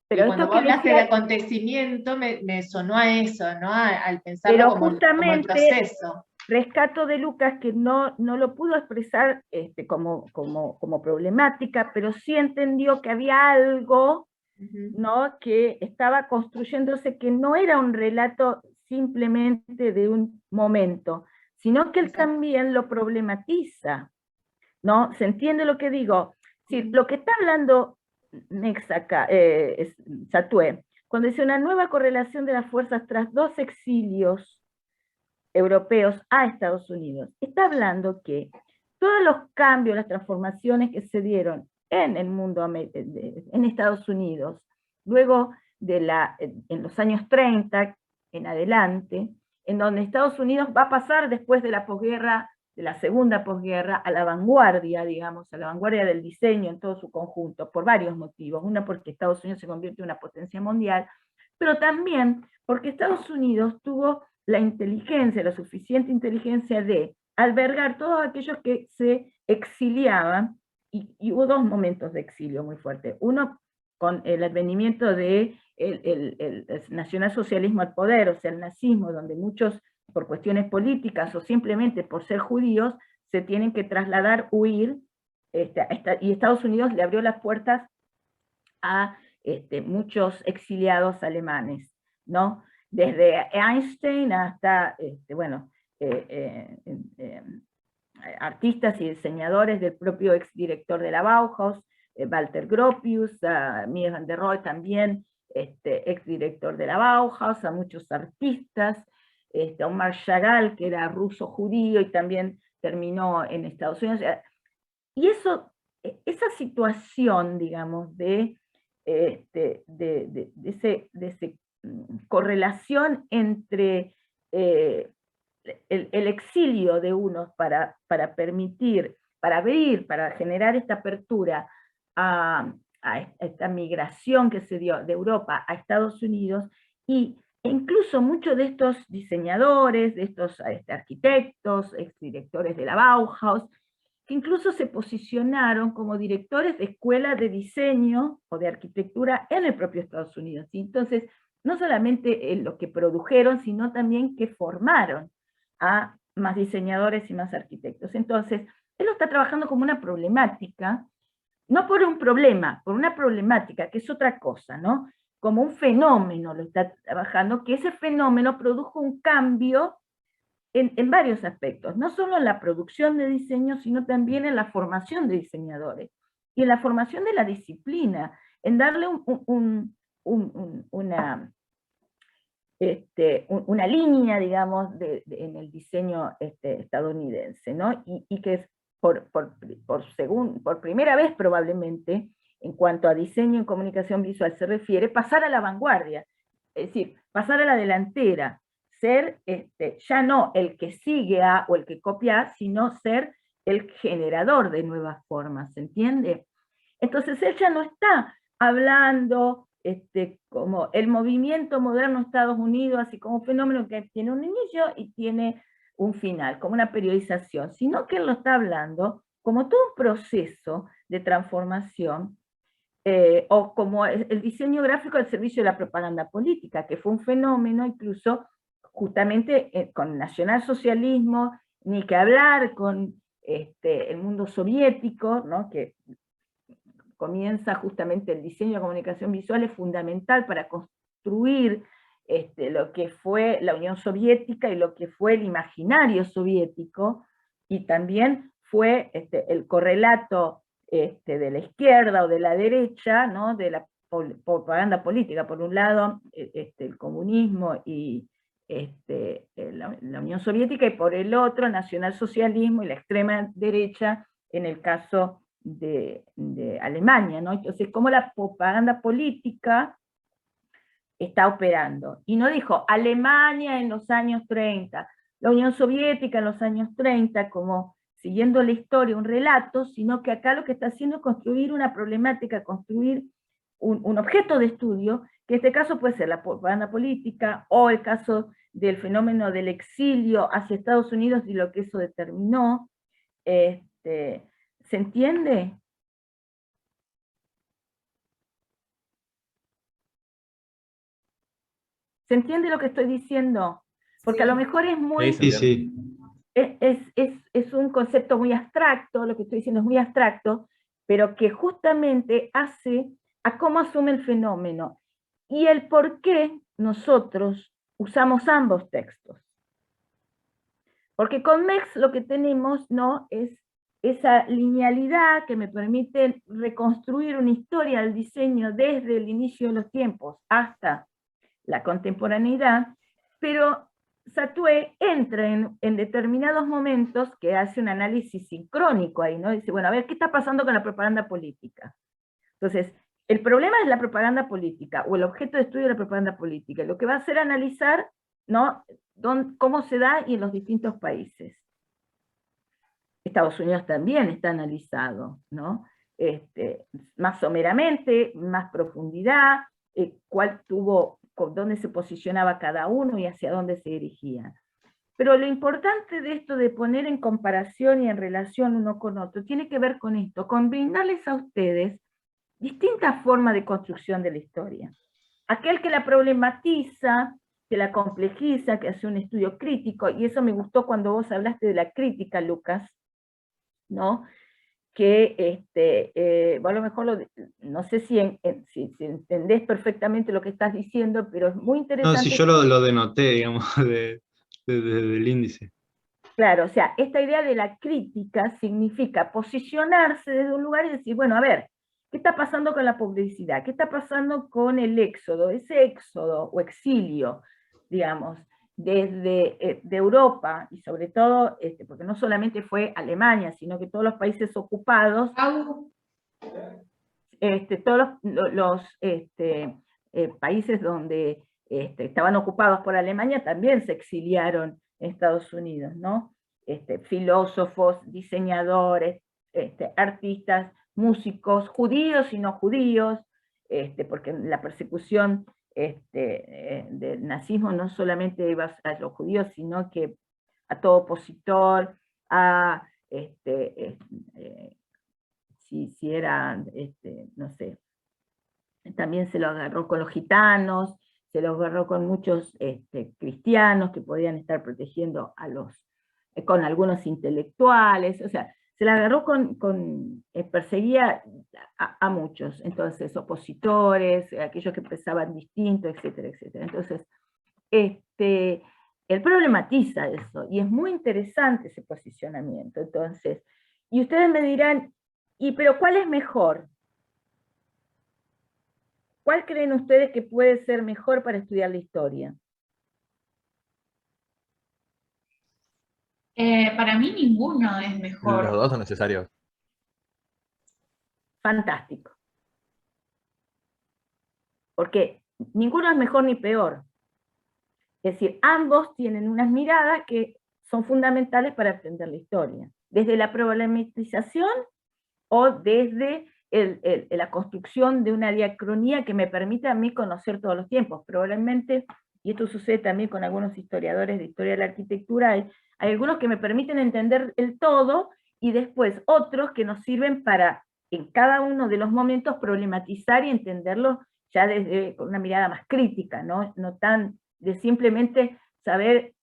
Pero cuando vos hablaste de acontecimiento, me sonó a eso, ¿no? Al pensarlo como el proceso. Rescato de Lucas que no lo pudo expresar como problemática, pero sí entendió que había algo, ¿no?, que estaba construyéndose, que no era un relato simplemente de un momento, sino que él también lo problematiza, ¿no? ¿Se entiende lo que digo? Sí, lo que está hablando Satué, cuando dice una nueva correlación de las fuerzas tras 2 exilios europeos a Estados Unidos, está hablando que todos los cambios, las transformaciones que se dieron en el mundo, en Estados Unidos, luego en los años 30 en adelante, en donde Estados Unidos va a pasar después de la posguerra, de la segunda posguerra, a la vanguardia, digamos, a la vanguardia del diseño en todo su conjunto, por varios motivos. Una, porque Estados Unidos se convierte en una potencia mundial, pero también porque Estados Unidos tuvo la inteligencia, la suficiente inteligencia de albergar todos aquellos que se exiliaban, y hubo 2 momentos de exilio muy fuertes. Uno, con el advenimiento del el nacionalsocialismo al poder, o sea, el nazismo, donde muchos, por cuestiones políticas o simplemente por ser judíos, se tienen que trasladar, huir, y Estados Unidos le abrió las puertas a muchos exiliados alemanes, ¿no? Desde Einstein hasta, artistas y diseñadores del propio exdirector de la Bauhaus, Walter Gropius, a Mies van der Rohe también, exdirector de la Bauhaus, a muchos artistas, a Omar Chagall, que era ruso-judío y también terminó en Estados Unidos. Y esa situación, digamos, de esa correlación entre el exilio de unos para permitir, para abrir, para generar esta apertura a esta migración que se dio de Europa a Estados Unidos, e incluso muchos de estos diseñadores, de estos arquitectos, exdirectores de la Bauhaus, que incluso se posicionaron como directores de escuelas de diseño o de arquitectura en el propio Estados Unidos. ¿Sí? Entonces, no solamente lo que produjeron, sino también que formaron a más diseñadores y más arquitectos. Entonces, él lo está trabajando como una problemática, no por un problema, por una problemática, que es otra cosa, ¿no? Como un fenómeno lo está trabajando, que ese fenómeno produjo un cambio en varios aspectos, no solo en la producción de diseño, sino también en la formación de diseñadores, y en la formación de la disciplina, en darle una línea, digamos, en el diseño estadounidense, ¿no? Y que es por primera vez probablemente, en cuanto a diseño y comunicación visual se refiere, pasar a la vanguardia, es decir, pasar a la delantera, ser ya no el que sigue a o el que copia a, sino ser el generador de nuevas formas, ¿se entiende? Entonces él ya no está hablando como el movimiento moderno de Estados Unidos, así como un fenómeno que tiene un inicio y tiene un final, como una periodización, sino que él lo está hablando como todo un proceso de transformación, o como el diseño gráfico al servicio de la propaganda política, que fue un fenómeno incluso justamente con el nacionalsocialismo, ni que hablar con el mundo soviético, ¿no? Que comienza justamente el diseño de comunicación visual, es fundamental para construir lo que fue la Unión Soviética y lo que fue el imaginario soviético, y también fue el correlato de la izquierda o de la derecha, ¿no? De la propaganda política, por un lado el comunismo y la Unión Soviética, y por el otro el nacionalsocialismo y la extrema derecha en el caso de Alemania, ¿no? Entonces, cómo la propaganda política está operando. Y no dijo Alemania en los años 30, la Unión Soviética en los años 30, como siguiendo la historia, un relato, sino que acá lo que está haciendo es construir una problemática, construir un objeto de estudio, que en este caso puede ser la propaganda política, o el caso del fenómeno del exilio hacia Estados Unidos y lo que eso determinó. ¿Se entiende? ¿Se entiende lo que estoy diciendo? Porque a lo mejor es muy... Sí. Es un concepto muy abstracto, lo que estoy diciendo es muy abstracto, pero que justamente hace a cómo asume el fenómeno y el por qué nosotros usamos ambos textos. Porque con MEX lo que tenemos, ¿no?, es esa linealidad que me permite reconstruir una historia del diseño desde el inicio de los tiempos hasta la contemporaneidad, pero Satué entra en determinados momentos que hace un análisis sincrónico ahí, ¿no? Dice, bueno, a ver, ¿qué está pasando con la propaganda política? Entonces, el problema es la propaganda política, o el objeto de estudio de la propaganda política. Lo que va a hacer analizar, ¿no?, cómo se da y en los distintos países. Estados Unidos también está analizado, ¿no? Más someramente, más profundidad, dónde se posicionaba cada uno y hacia dónde se dirigía. Pero lo importante de esto de poner en comparación y en relación uno con otro, tiene que ver con esto, con brindarles a ustedes distintas formas de construcción de la historia. Aquel que la problematiza, que la complejiza, que hace un estudio crítico, y eso me gustó cuando vos hablaste de la crítica, Lucas, ¿no? Que vos a lo mejor, no sé si entendés perfectamente lo que estás diciendo, pero es muy interesante. No, si yo lo denoté, digamos, del índice. Claro, o sea, esta idea de la crítica significa posicionarse desde un lugar y decir, bueno, a ver, ¿qué está pasando con la publicidad? ¿Qué está pasando con el éxodo? Ese éxodo o exilio, digamos, desde de Europa, y sobre todo, porque no solamente fue Alemania, sino que todos los países ocupados, todos los países donde estaban ocupados por Alemania también se exiliaron en Estados Unidos, ¿no? Filósofos, diseñadores, artistas, músicos, judíos y no judíos, porque la persecución del nazismo no solamente iba a los judíos, sino que a todo opositor, a si era, no sé, también se lo agarró con los gitanos, se lo agarró con muchos cristianos que podían estar protegiendo con algunos intelectuales, o sea, se la agarró perseguía a muchos, entonces opositores, aquellos que pensaban distinto, etcétera, etcétera. Entonces, él problematiza eso, y es muy interesante ese posicionamiento. Entonces, y ustedes me dirán, pero ¿cuál es mejor? ¿Cuál creen ustedes que puede ser mejor para estudiar la historia? Para mí ninguno es mejor. Los dos son necesarios. Fantástico. Porque ninguno es mejor ni peor. Es decir, ambos tienen unas miradas que son fundamentales para entender la historia. Desde la problematización o desde la construcción de una diacronía que me permite a mí conocer todos los tiempos. Probablemente, y esto sucede también con algunos historiadores de historia de la arquitectura, hay algunos que me permiten entender el todo, y después otros que nos sirven para, en cada uno de los momentos, problematizar y entenderlo ya con una mirada más crítica, no tan de simplemente saber,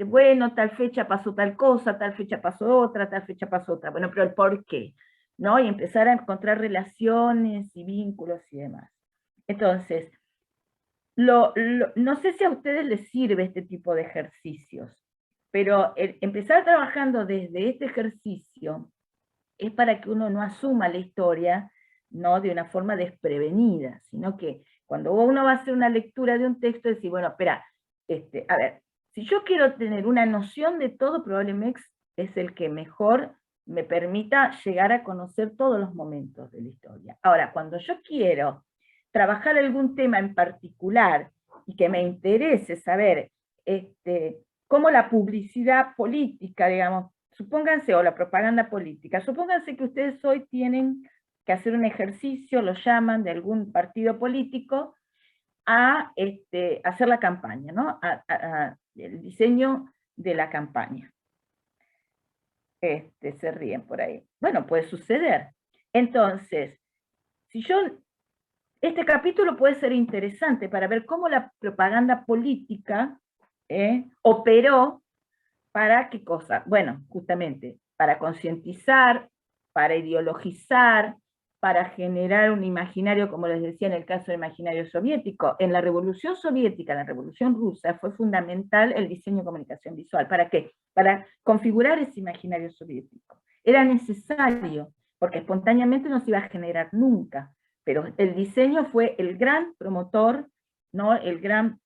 bueno, tal fecha pasó tal cosa, tal fecha pasó otra, tal fecha pasó otra, bueno, pero el por qué, ¿no? Y empezar a encontrar relaciones y vínculos y demás. Entonces, no sé si a ustedes les sirve este tipo de ejercicios, pero empezar trabajando desde este ejercicio es para que uno no asuma la historia, no de una forma desprevenida, sino que cuando uno va a hacer una lectura de un texto, decir, bueno, espera, a ver, si yo quiero tener una noción de todo, probablemente es el que mejor me permita llegar a conocer todos los momentos de la historia. Ahora, cuando yo quiero trabajar algún tema en particular y que me interese saber cómo la publicidad política, digamos, supónganse, o la propaganda política, supónganse que ustedes hoy tienen que hacer un ejercicio, lo llaman de algún partido político, a hacer la campaña, ¿no? El diseño de la campaña. Se ríen por ahí. Bueno, puede suceder. Entonces, este capítulo puede ser interesante para ver cómo la propaganda política operó. ¿Para qué cosa? Bueno, justamente, para concientizar, para ideologizar, para generar un imaginario, como les decía en el caso del imaginario soviético. En la Revolución Soviética, en la Revolución Rusa, fue fundamental el diseño de comunicación visual. ¿Para qué? Para configurar ese imaginario soviético. Era necesario, porque espontáneamente no se iba a generar nunca, pero el diseño fue el gran promotor, ¿no? El gran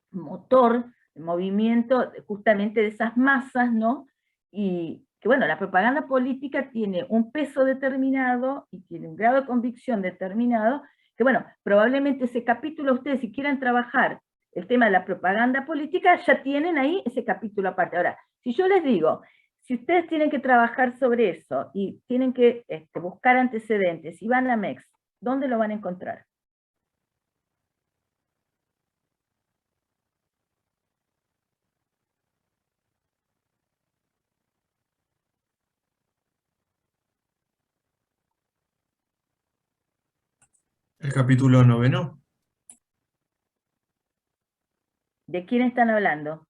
motor, el movimiento justamente de esas masas, ¿no? Y que bueno, la propaganda política tiene un peso determinado y tiene un grado de convicción determinado, que bueno, probablemente ese capítulo ustedes si quieran trabajar el tema de la propaganda política, ya tienen ahí ese capítulo aparte. Ahora, si yo les digo, si ustedes tienen que trabajar sobre eso y tienen que buscar antecedentes y van a MEX, ¿dónde lo van a encontrar? El capítulo 9. ¿De quién están hablando?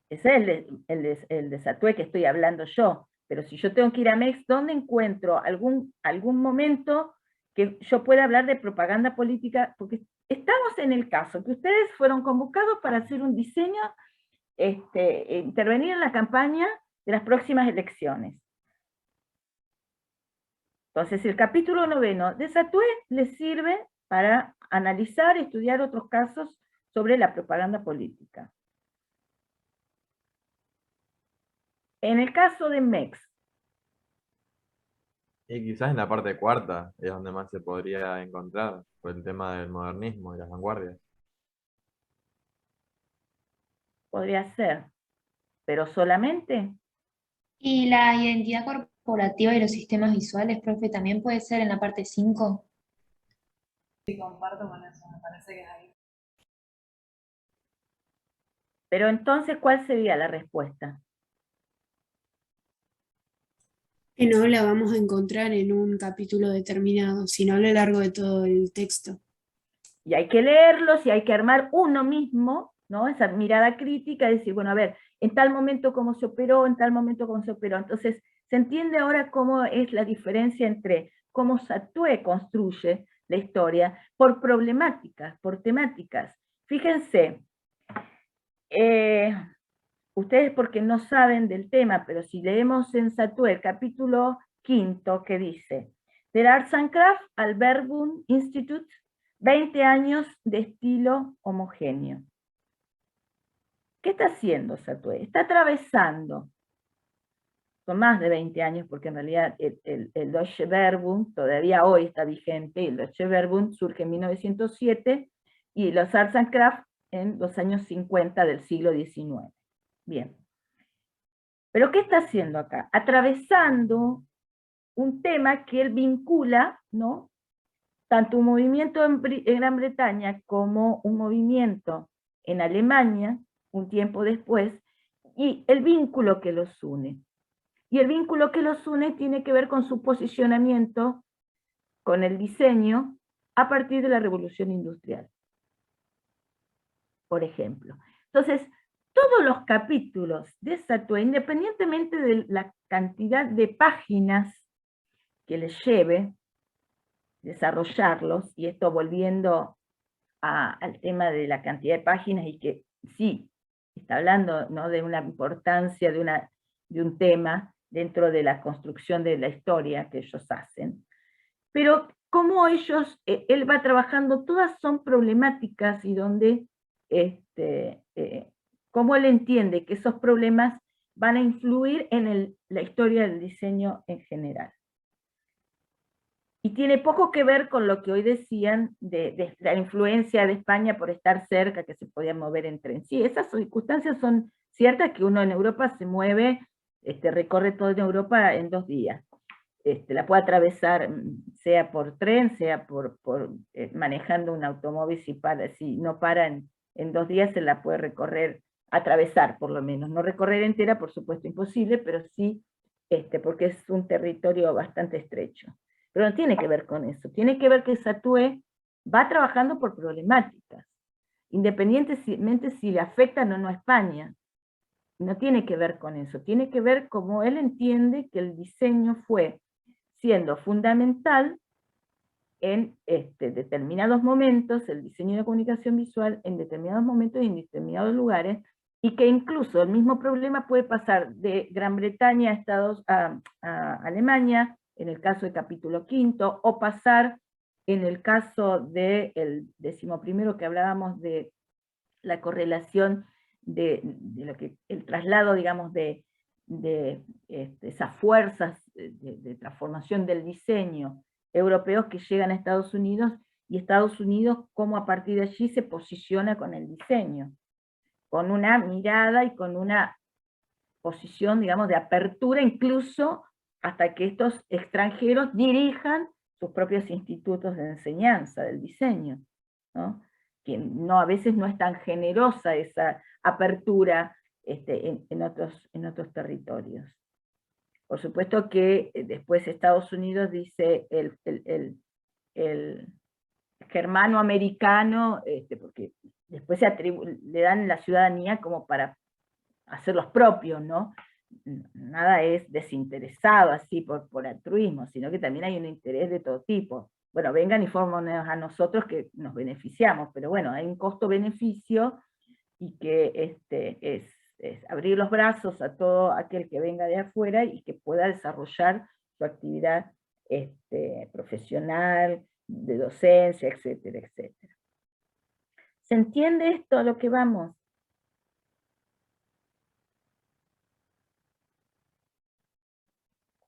Ese es el de Satué que estoy hablando yo. Pero si yo tengo que ir a MEX, ¿dónde encuentro algún momento que yo pueda hablar de propaganda política? Porque estamos en el caso que ustedes fueron convocados para hacer un diseño, intervenir en la campaña de las próximas elecciones. Entonces el capítulo 9 de Satué les sirve para analizar, estudiar otros casos sobre la propaganda política. En el caso de MEX. Y quizás en la parte cuarta es donde más se podría encontrar, por el tema del modernismo y las vanguardias. Podría ser, pero solamente. ¿Y la identidad corporativa y los sistemas visuales, profe, también puede ser en la parte 5? Sí, comparto con eso, me parece que es ahí. Pero entonces, ¿cuál sería la respuesta? Que no la vamos a encontrar en un capítulo determinado, sino a lo largo de todo el texto. Y hay que leerlos y hay que armar uno mismo, ¿no? Esa mirada crítica y decir, bueno, a ver, en tal momento cómo se operó, en tal momento cómo se operó. Entonces, se entiende ahora cómo es la diferencia entre cómo Satué construye la historia por problemáticas, por temáticas. Fíjense, ustedes porque no saben del tema, pero si leemos en Satué el capítulo 5 que dice, del Arts and Crafts al Verbum Institute, 20 años de estilo homogéneo. ¿Qué está haciendo Satué? Está atravesando, con más de 20 años, porque en realidad el Deutsche Verbum todavía hoy está vigente, el Deutsche Verbum surge en 1907, y los Arts and Crafts en los años 50 del siglo XIX. Bien. ¿Pero qué está haciendo acá? Atravesando un tema que él vincula, ¿no? Tanto un movimiento en Gran Bretaña como un movimiento en Alemania, un tiempo después, y el vínculo que los une. Y el vínculo que los une tiene que ver con su posicionamiento, con el diseño, a partir de la Revolución Industrial, por ejemplo. Entonces, todos los capítulos de Satué, independientemente de la cantidad de páginas que les lleve desarrollarlos, y esto volviendo al tema de la cantidad de páginas, y que sí, está hablando, ¿no?, de una importancia de un tema dentro de la construcción de la historia que ellos hacen. Pero como ellos, él va trabajando, todas son problemáticas, y donde, cómo él entiende que esos problemas van a influir en la historia del diseño en general. Y tiene poco que ver con lo que hoy decían de la influencia de España por estar cerca, que se podía mover en tren. Sí, esas circunstancias son ciertas, que uno en Europa se mueve, recorre toda Europa en 2 días. La puede atravesar, sea por tren, sea por manejando un automóvil, si no para en 2 días se la puede recorrer, atravesar por lo menos. No recorrer entera, por supuesto, imposible, pero sí, porque es un territorio bastante estrecho. Pero no tiene que ver con eso, tiene que ver que Satué va trabajando por problemáticas, independientemente si le afectan o no a España. No tiene que ver con eso, tiene que ver cómo él entiende que el diseño fue siendo fundamental en determinados momentos, el diseño de comunicación visual en determinados momentos y en determinados lugares, y que incluso el mismo problema puede pasar de Gran Bretaña a Alemania, en el caso del capítulo 5, o pasar en el caso del 11º que hablábamos de la correlación de lo que, el traslado, digamos, de esas fuerzas de transformación del diseño europeos que llegan a Estados Unidos, y Estados Unidos cómo a partir de allí se posiciona con el diseño, con una mirada y con una posición, digamos, de apertura, incluso hasta que estos extranjeros dirijan sus propios institutos de enseñanza del diseño, ¿no? Que no, a veces no es tan generosa esa apertura en otros territorios. Por supuesto que después Estados Unidos dice el germano-americano, porque después le dan la ciudadanía como para hacer los propios, ¿no? Nada es desinteresado así por altruismo, sino que también hay un interés de todo tipo. Bueno, vengan y fórmenos a nosotros que nos beneficiamos, pero bueno, hay un costo-beneficio, y que es abrir los brazos a todo aquel que venga de afuera y que pueda desarrollar su actividad profesional, de docencia, etcétera, etcétera. ¿Se entiende esto a lo que vamos?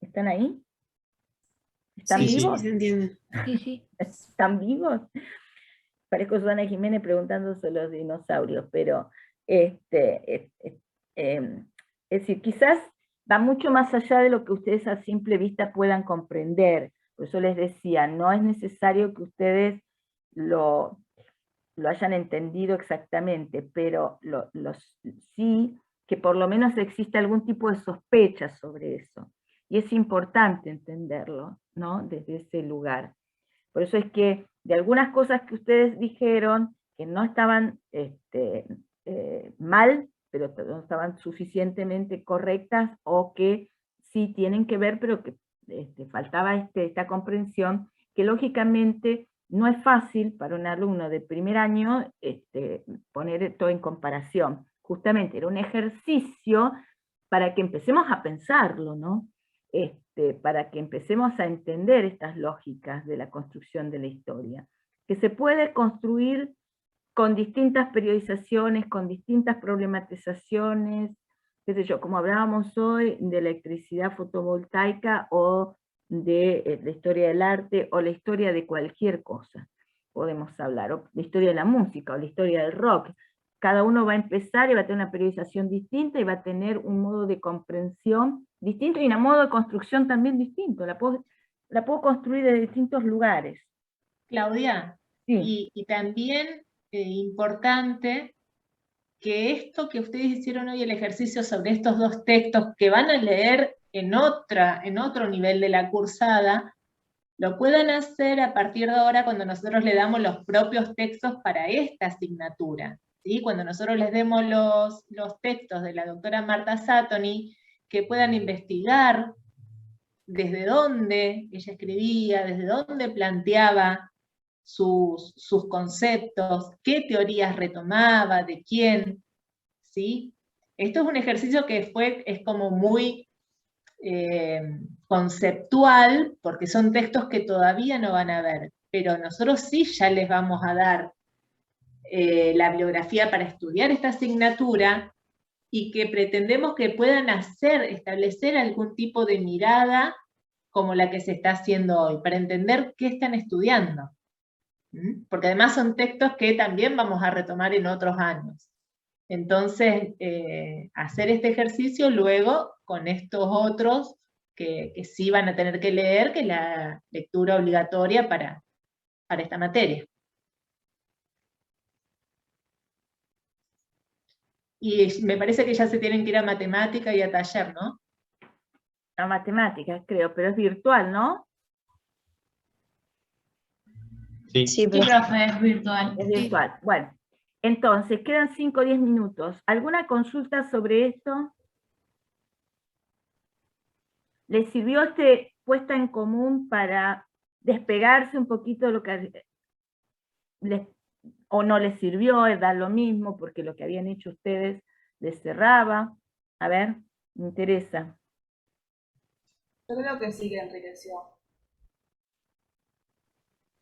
¿Están ahí? ¿Están vivos? Sí, se entiende. ¿Están vivos? Parezco Susana Jiménez preguntándose a los dinosaurios, pero es decir, quizás va mucho más allá de lo que ustedes a simple vista puedan comprender. Por eso les decía, no es necesario que ustedes lo hayan entendido exactamente, pero sí que por lo menos existe algún tipo de sospecha sobre eso. Y es importante entenderlo, ¿no? Desde ese lugar. Por eso es que de algunas cosas que ustedes dijeron, que no estaban mal, pero no estaban suficientemente correctas, o que sí tienen que ver, pero que faltaba esta comprensión, que lógicamente no es fácil para un alumno de primer año poner todo en comparación. Justamente era un ejercicio para que empecemos a pensarlo, ¿no? Para que empecemos a entender estas lógicas de la construcción de la historia, que se puede construir con distintas periodizaciones, con distintas problematizaciones, qué sé yo, como hablábamos hoy de electricidad fotovoltaica, o de la historia del arte, o la historia de cualquier cosa, podemos hablar, o la historia de la música, o la historia del rock. Cada uno va a empezar y va a tener una periodización distinta, y va a tener un modo de comprensión distinto, y un modo de construcción también distinto. La puedo construir de distintos lugares. Claudia, sí. y también importante que esto que ustedes hicieron hoy, el ejercicio sobre estos dos textos que van a leer en otro nivel de la cursada, lo puedan hacer a partir de ahora cuando nosotros le damos los propios textos para esta asignatura. ¿Sí? Cuando nosotros les demos los textos de la doctora Marta Sattony, que puedan investigar desde dónde ella escribía, desde dónde planteaba sus conceptos, qué teorías retomaba, de quién, ¿sí? Esto es un ejercicio que es como muy conceptual, porque son textos que todavía no van a ver, pero nosotros sí ya les vamos a dar la bibliografía para estudiar esta asignatura, y que pretendemos que puedan establecer algún tipo de mirada como la que se está haciendo hoy, para entender qué están estudiando. Porque además son textos que también vamos a retomar en otros años. Entonces, hacer este ejercicio luego con estos otros que sí van a tener que leer, que es la lectura obligatoria para esta materia. Y me parece que ya se tienen que ir a matemática y a taller, ¿no? A matemáticas, creo, pero es virtual, ¿no? Sí, profe, es virtual. Es virtual. Bueno, entonces, quedan 5 o 10 minutos. ¿Alguna consulta sobre esto? ¿Les sirvió puesta en común para despegarse un poquito de lo que o no les sirvió, es dar lo mismo, porque lo que habían hecho ustedes les cerraba? A ver, me interesa. Yo creo que sí que enriqueció.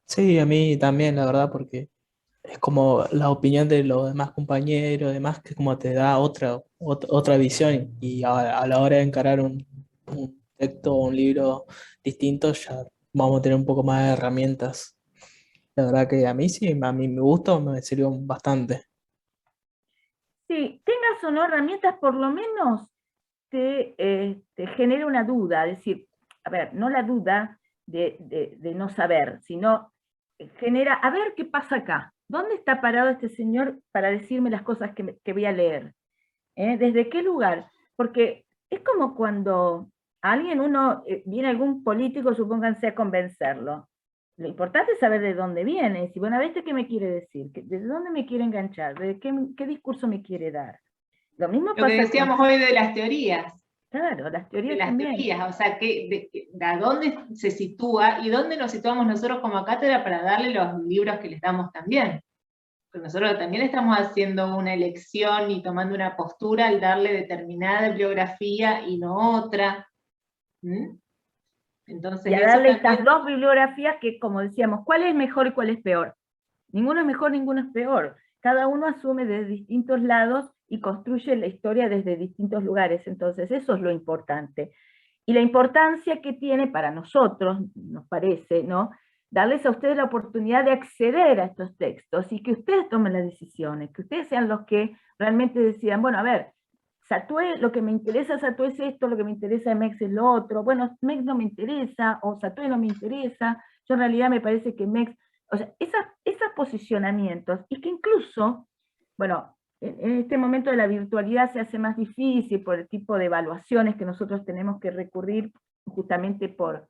Sí, a mí también, la verdad, porque es como la opinión de los demás compañeros, demás, que como te da otra visión, y a la hora de encarar un texto o un libro distinto, ya vamos a tener un poco más de herramientas. La verdad que a mí sí, a mí me gustó, me sirvió bastante. Sí, tengas o no herramientas, por lo menos te genera una duda, es decir, a ver, no la duda de no saber, sino genera, a ver qué pasa acá, ¿dónde está parado este señor para decirme las cosas que voy a leer? ¿Desde qué lugar? Porque es como cuando viene algún político, supónganse, a convencerlo. Lo importante es saber de dónde viene, si bueno, ¿este qué me quiere decir? ¿Desde dónde me quiere enganchar? ¿De qué discurso me quiere dar? Lo mismo Lo pasa que decíamos hoy de las teorías. Claro, las teorías de las también. teorías, o sea, a dónde se sitúa y dónde nos situamos nosotros como cátedra para darle los libros que les damos también. Porque nosotros también estamos haciendo una elección y tomando una postura al darle determinada bibliografía y no otra. Entonces, y a darle estas dos bibliografías que, como decíamos, ¿cuál es mejor y cuál es peor? Ninguno es mejor, ninguno es peor. Cada uno asume desde distintos lados y construye la historia desde distintos lugares. Entonces, eso es lo importante. Y la importancia que tiene para nosotros, nos parece, ¿no?, darles a ustedes la oportunidad de acceder a estos textos y que ustedes tomen las decisiones, que ustedes sean los que realmente decidan, bueno, a ver, Satué, lo que me interesa Satué es esto, lo que me interesa de Mex es lo otro, bueno, Mex no me interesa, o Satué no me interesa, yo en realidad me parece que Mex, o sea, esos posicionamientos, y que incluso, bueno, en este momento de la virtualidad se hace más difícil por el tipo de evaluaciones que nosotros tenemos que recurrir justamente por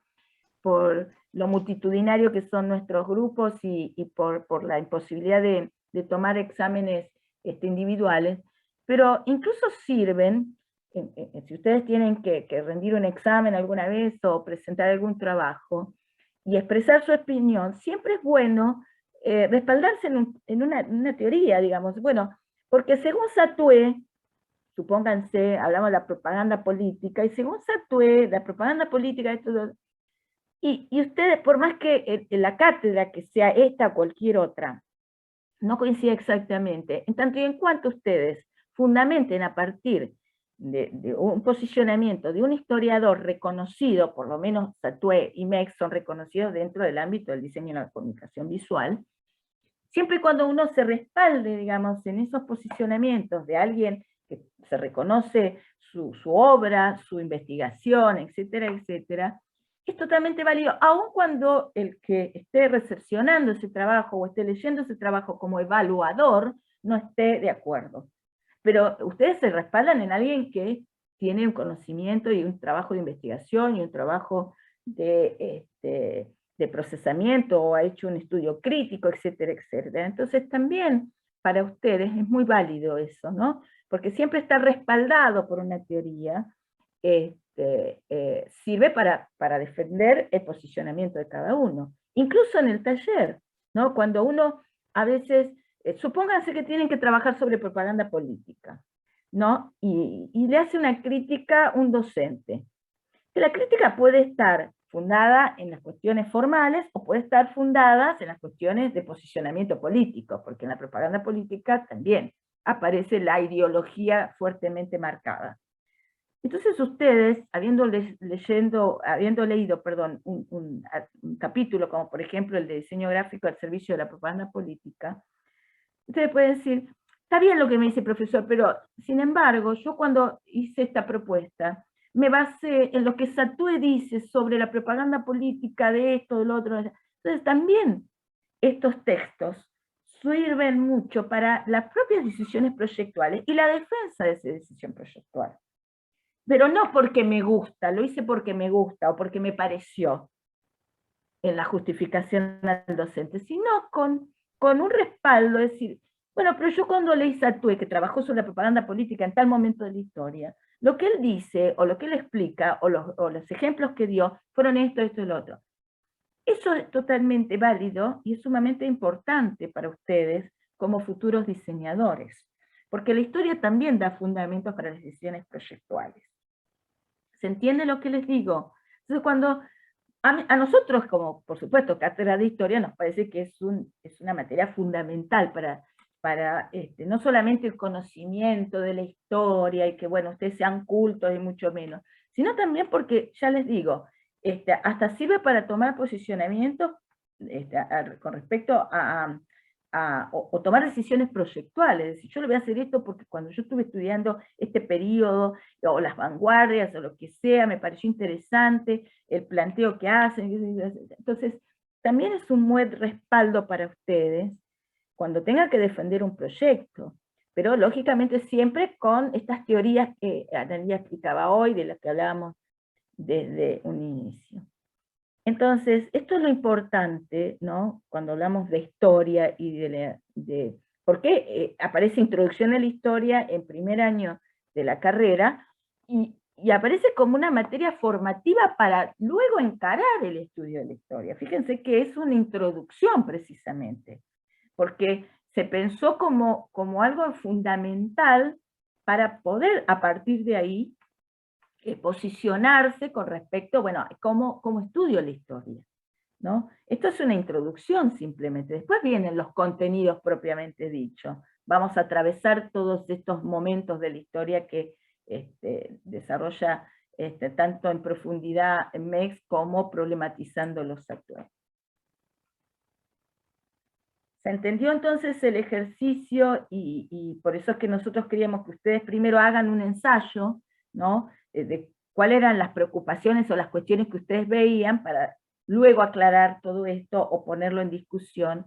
lo multitudinario que son nuestros grupos y por la imposibilidad de tomar exámenes individuales, pero incluso sirven, si ustedes tienen que rendir un examen alguna vez o presentar algún trabajo y expresar su opinión, siempre es bueno respaldarse en una teoría, digamos, bueno, porque según Satué, supónganse, hablamos de la propaganda política, y según Satué, la propaganda política, y ustedes, por más que la cátedra, que sea esta o cualquier otra, no coincida exactamente, en tanto y en cuanto ustedes fundamenten a partir de un posicionamiento de un historiador reconocido, por lo menos Satué y Mex son reconocidos dentro del ámbito del diseño y la comunicación visual, siempre y cuando uno se respalde, digamos, en esos posicionamientos de alguien que se reconoce su obra, su investigación, etcétera, etcétera, es totalmente válido, aun cuando el que esté recepcionando ese trabajo o esté leyendo ese trabajo como evaluador no esté de acuerdo. Pero ustedes se respaldan en alguien que tiene un conocimiento y un trabajo de investigación y un trabajo de procesamiento, o ha hecho un estudio crítico, etcétera, etcétera. Entonces también para ustedes es muy válido eso, ¿no? Porque siempre está respaldado por una teoría, sirve para defender el posicionamiento de cada uno. Incluso en el taller, ¿no? Cuando uno a veces, supónganse que tienen que trabajar sobre propaganda política, ¿no? Y le hace una crítica un docente. Que la crítica puede estar fundada en las cuestiones formales o puede estar fundada en las cuestiones de posicionamiento político, porque en la propaganda política también aparece la ideología fuertemente marcada. Entonces ustedes, habiendo leído un capítulo como por ejemplo el de diseño gráfico al servicio de la propaganda política, ustedes pueden decir, está bien lo que me dice el profesor, pero sin embargo, yo cuando hice esta propuesta, me basé en lo que Satué dice sobre la propaganda política de esto, de lo otro. Entonces también estos textos sirven mucho para las propias decisiones proyectuales y la defensa de esa decisión proyectual. Pero no porque me gusta, lo hice porque me gusta o porque me pareció en la justificación al docente, sino con un respaldo, es decir, bueno, pero yo cuando leí Satué, que trabajó sobre la propaganda política en tal momento de la historia, lo que él dice, o lo que él explica, o los ejemplos que dio, fueron esto, esto y lo otro. Eso es totalmente válido y es sumamente importante para ustedes como futuros diseñadores, porque la historia también da fundamentos para las decisiones proyectuales. ¿Se entiende lo que les digo? Entonces, cuando a nosotros, como por supuesto cátedra de historia, nos parece que es una materia fundamental para no solamente el conocimiento de la historia y que, bueno, ustedes sean cultos y mucho menos, sino también porque, ya les digo, hasta sirve para tomar posicionamiento con respecto o tomar decisiones proyectuales. Es decir, yo le voy a hacer esto porque cuando yo estuve estudiando este periodo, o las vanguardias, o lo que sea, me pareció interesante el planteo que hacen. Entonces, también es un buen respaldo para ustedes cuando tengan que defender un proyecto, pero lógicamente siempre con estas teorías que Analía explicaba hoy, de las que hablábamos desde un inicio. Entonces, esto es lo importante, ¿no? Cuando hablamos de historia y de ¿por qué aparece introducción a la historia en primer año de la carrera y aparece como una materia formativa para luego encarar el estudio de la historia? Fíjense que es una introducción precisamente, porque se pensó como algo fundamental para poder a partir de ahí posicionarse con respecto, bueno, cómo estudio la historia, ¿no? Esto es una introducción simplemente, después vienen los contenidos propiamente dichos. Vamos a atravesar todos estos momentos de la historia que desarrolla tanto en profundidad Mex como problematizando los actuales. ¿Se entendió entonces el ejercicio? Y por eso es que nosotros queríamos que ustedes primero hagan un ensayo, ¿no? De cuáles eran las preocupaciones o las cuestiones que ustedes veían, para luego aclarar todo esto o ponerlo en discusión,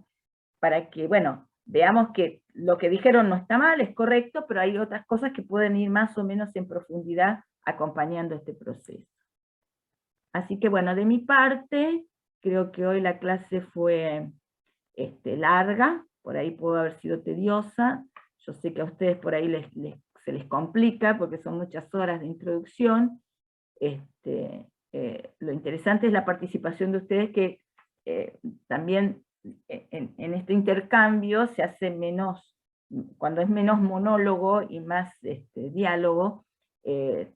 para que, bueno, veamos que lo que dijeron no está mal, es correcto, pero hay otras cosas que pueden ir más o menos en profundidad acompañando este proceso. Así que bueno, de mi parte, creo que hoy la clase fue larga, por ahí pudo haber sido tediosa, yo sé que a ustedes por ahí se les complica porque son muchas horas de introducción. Lo interesante es la participación de ustedes, que también en este intercambio se hace menos, cuando es menos monólogo y más diálogo,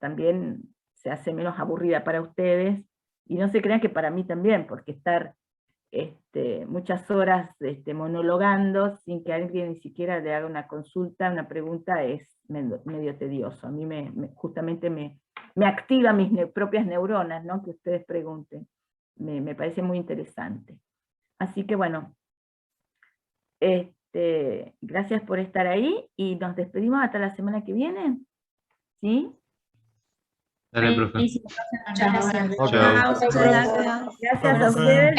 también se hace menos aburrida para ustedes, y no se crean que para mí también, porque estar muchas horas monologando sin que alguien ni siquiera le haga una consulta, una pregunta, es medio tedioso. A mí justamente me activa mis propias neuronas, ¿no? Que ustedes pregunten. Me parece muy interesante. Así que bueno, gracias por estar ahí, y nos despedimos hasta la semana que viene. ¿Sí? Dale, profe. Muchas gracias. Chao. Gracias a ustedes.